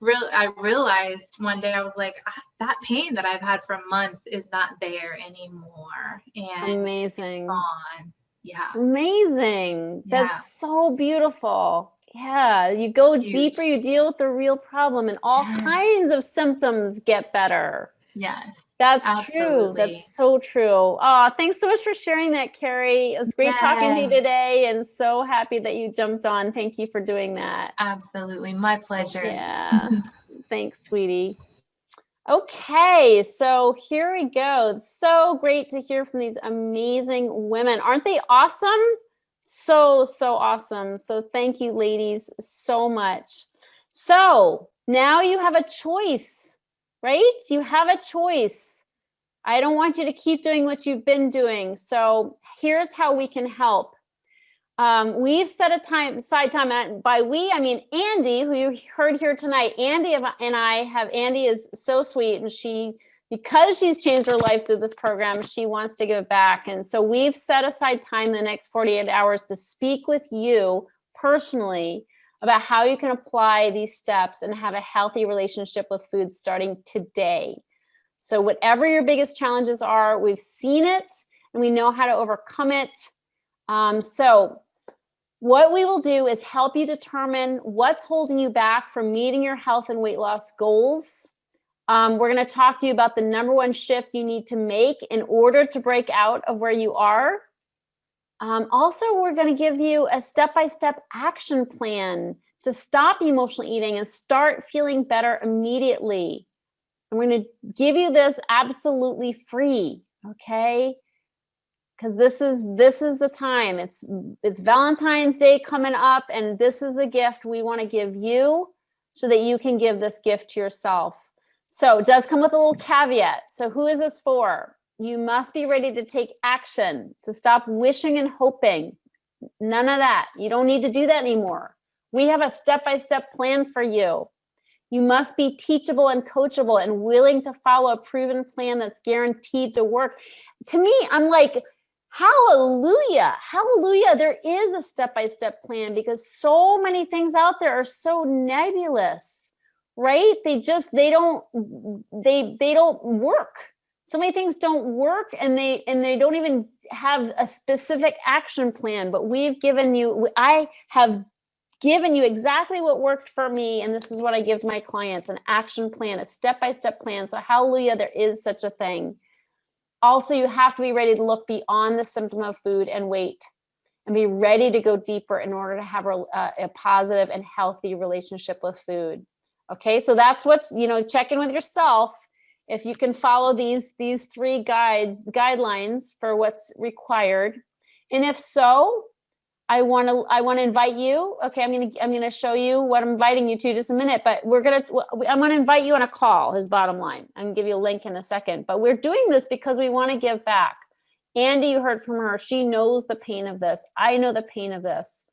I realized one day, I was like, that pain that I've had for months is not there anymore. And amazing. It's gone. Yeah. Amazing. Yeah. That's so beautiful. Yeah. You go deeper, you deal with the real problem, and all kinds of symptoms get better. Yes. That's true. That's so true. Oh, thanks so much for sharing that, Carrie. It was great talking to you today, and so happy that you jumped on. Thank you for doing that. Absolutely. My pleasure. Yeah. Thanks, sweetie. Okay, so here we go. It's so great to hear from these amazing women. Aren't they awesome? So awesome. So thank you, ladies, so much. So now you have a choice, right? You have a choice. I don't want you to keep doing what you've been doing. So here's how we can help. We've set aside time, and by we, I mean Andy, who you heard here tonight. Andy is so sweet, and because she's changed her life through this program, she wants to give back. And so we've set aside time the next 48 hours to speak with you personally about how you can apply these steps and have a healthy relationship with food starting today. So whatever your biggest challenges are, we've seen it and we know how to overcome it. So what we will do is help you determine what's holding you back from meeting your health and weight loss goals. We're going to talk to you about the number one shift you need to make in order to break out of where you are. Also, we're going to give you a step-by-step action plan to stop emotional eating and start feeling better immediately. I'm going to give you this absolutely free, okay? Because this is the time. It's Valentine's Day coming up, and this is a gift we want to give you so that you can give this gift to yourself. So it does come with a little caveat. So who is this for? You must be ready to take action, to stop wishing and hoping. None of that. You don't need to do that anymore. We have a step-by-step plan for you. You must be teachable and coachable and willing to follow a proven plan that's guaranteed to work. To me, I'm like, hallelujah, hallelujah. There is a step-by-step plan, because so many things out there are so nebulous, right? They don't work. So many things don't work, and they don't even have a specific action plan. But we've given you, I have given you exactly what worked for me, and this is what I give to my clients, an action plan, a step-by-step plan. So hallelujah, there is such a thing. Also, you have to be ready to look beyond the symptom of food and weight and be ready to go deeper in order to have a positive and healthy relationship with food. Okay, so that's what's, check in with yourself. If you can follow these 3 guidelines for what's required. And if so, I want to invite you. Okay, I'm going to show you what I'm inviting you to just a minute, but I'm going to invite you on a call, is bottom line. I'm going to give you a link in a second, but we're doing this because we want to give back. Andy, you heard from her. She knows the pain of this. I know the pain of this.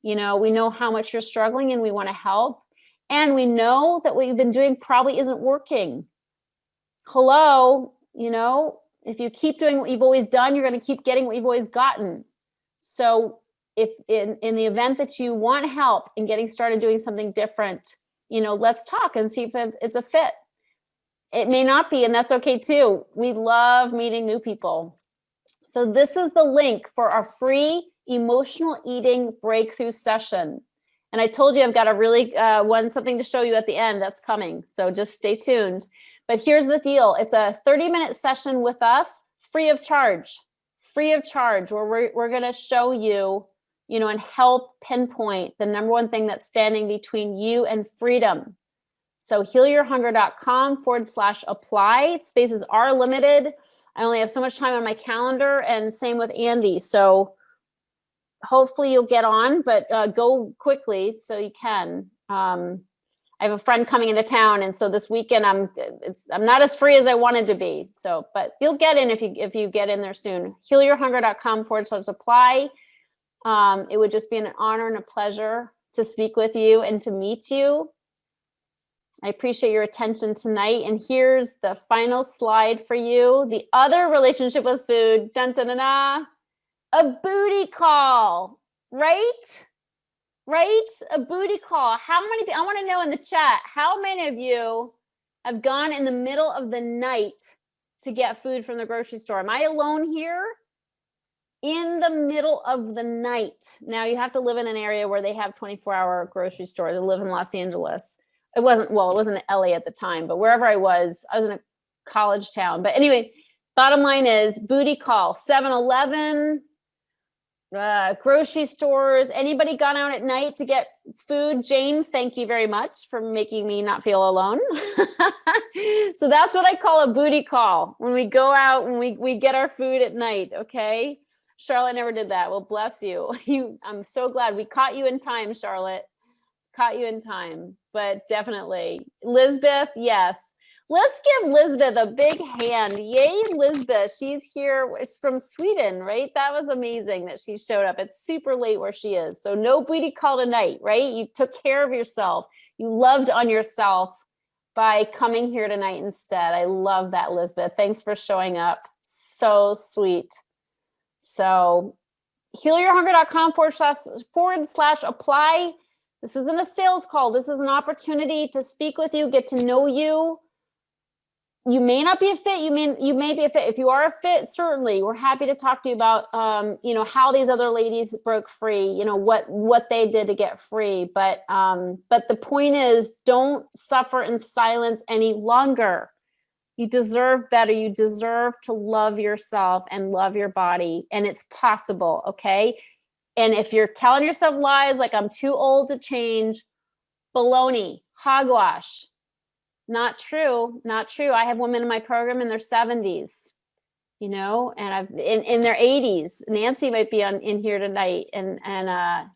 We know how much you're struggling and we want to help. And we know that what you've been doing probably isn't working. Hello, if you keep doing what you've always done, you're going to keep getting what you've always gotten. So if in the event that you want help in getting started doing something different, let's talk and see if it's a fit. It may not be, and that's okay too. We love meeting new people. So this is the link for our free emotional eating breakthrough session. And I told you I've got a really something to show you at the end that's coming. So just stay tuned. But here's the deal. It's a 30-minute session with us, free of charge, where we're going to show you, and help pinpoint the number one thing that's standing between you and freedom. So healyourhunger.com/apply. Spaces are limited. I only have so much time on my calendar, and same with Andy. So hopefully you'll get on, but go quickly so you can. I have a friend coming into town, and so this weekend I'm not as free as I wanted to be. So, but you'll get in if you get in there soon. healyourhunger.com/apply. It would just be an honor and a pleasure to speak with you and to meet you. I appreciate your attention tonight. And here's the final slide for you. The other relationship with food, dun, dun, dun, dun, a booty call, right? Right? A booty call. How many, I want to know in the chat, how many of you have gone in the middle of the night to get food from the grocery store? Am I alone here? In the middle of the night. Now you have to live in an area where they have 24-hour grocery stores. I live in Los Angeles. It wasn't LA at the time, but wherever I was in a college town. But anyway, bottom line is booty call, 7-Eleven, grocery stores. Anybody gone out at night to get food? Jane, thank you very much for making me not feel alone. So that's what I call a booty call, when we go out and we get our food at night. Okay, Charlotte never did that. Well, bless you. I'm so glad we caught you in time, Charlotte. Caught you in time, but definitely. Lisbeth, yes. Let's give Lisbeth a big hand. Yay, Lisbeth. She's here. It's from Sweden, right? That was amazing that she showed up. It's super late where she is. So no booty call tonight, right? You took care of yourself. You loved on yourself by coming here tonight instead. I love that, Lisbeth. Thanks for showing up. So sweet. So healyourhunger.com/apply. This isn't a sales call. This is an opportunity to speak with you, get to know you. You may not be a fit. You may be a fit. If you are a fit, certainly we're happy to talk to you about, how these other ladies broke free, what they did to get free. But the point is, don't suffer in silence any longer. You deserve better. You deserve to love yourself and love your body, and it's possible. Okay. And if you're telling yourself lies like I'm too old to change, baloney, hogwash. Not true. Not true. I have women in my program in their 70s, and I've in their 80s. Nancy might be in here tonight, and I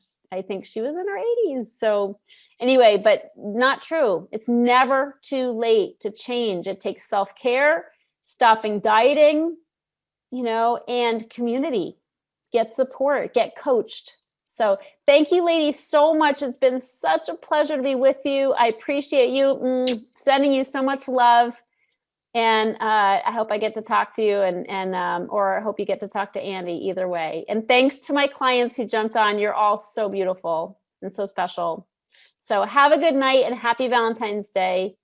think she was in her 80s. So anyway, but not true. It's never too late to change. It takes self-care, stopping dieting, and community. Get support, get coached. So thank you, ladies, so much. It's been such a pleasure to be with you. I appreciate you. Sending you so much love. And I hope I get to talk to you or I hope you get to talk to Andy either way. And thanks to my clients who jumped on. You're all so beautiful and so special. So have a good night and happy Valentine's Day.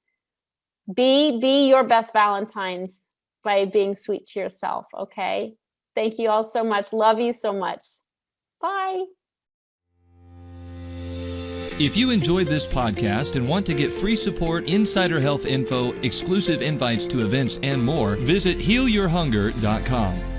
Be your best Valentine's by being sweet to yourself. Okay. Thank you all so much. Love you so much. Bye. If you enjoyed this podcast and want to get free support, insider health info, exclusive invites to events, and more, visit healyourhunger.com.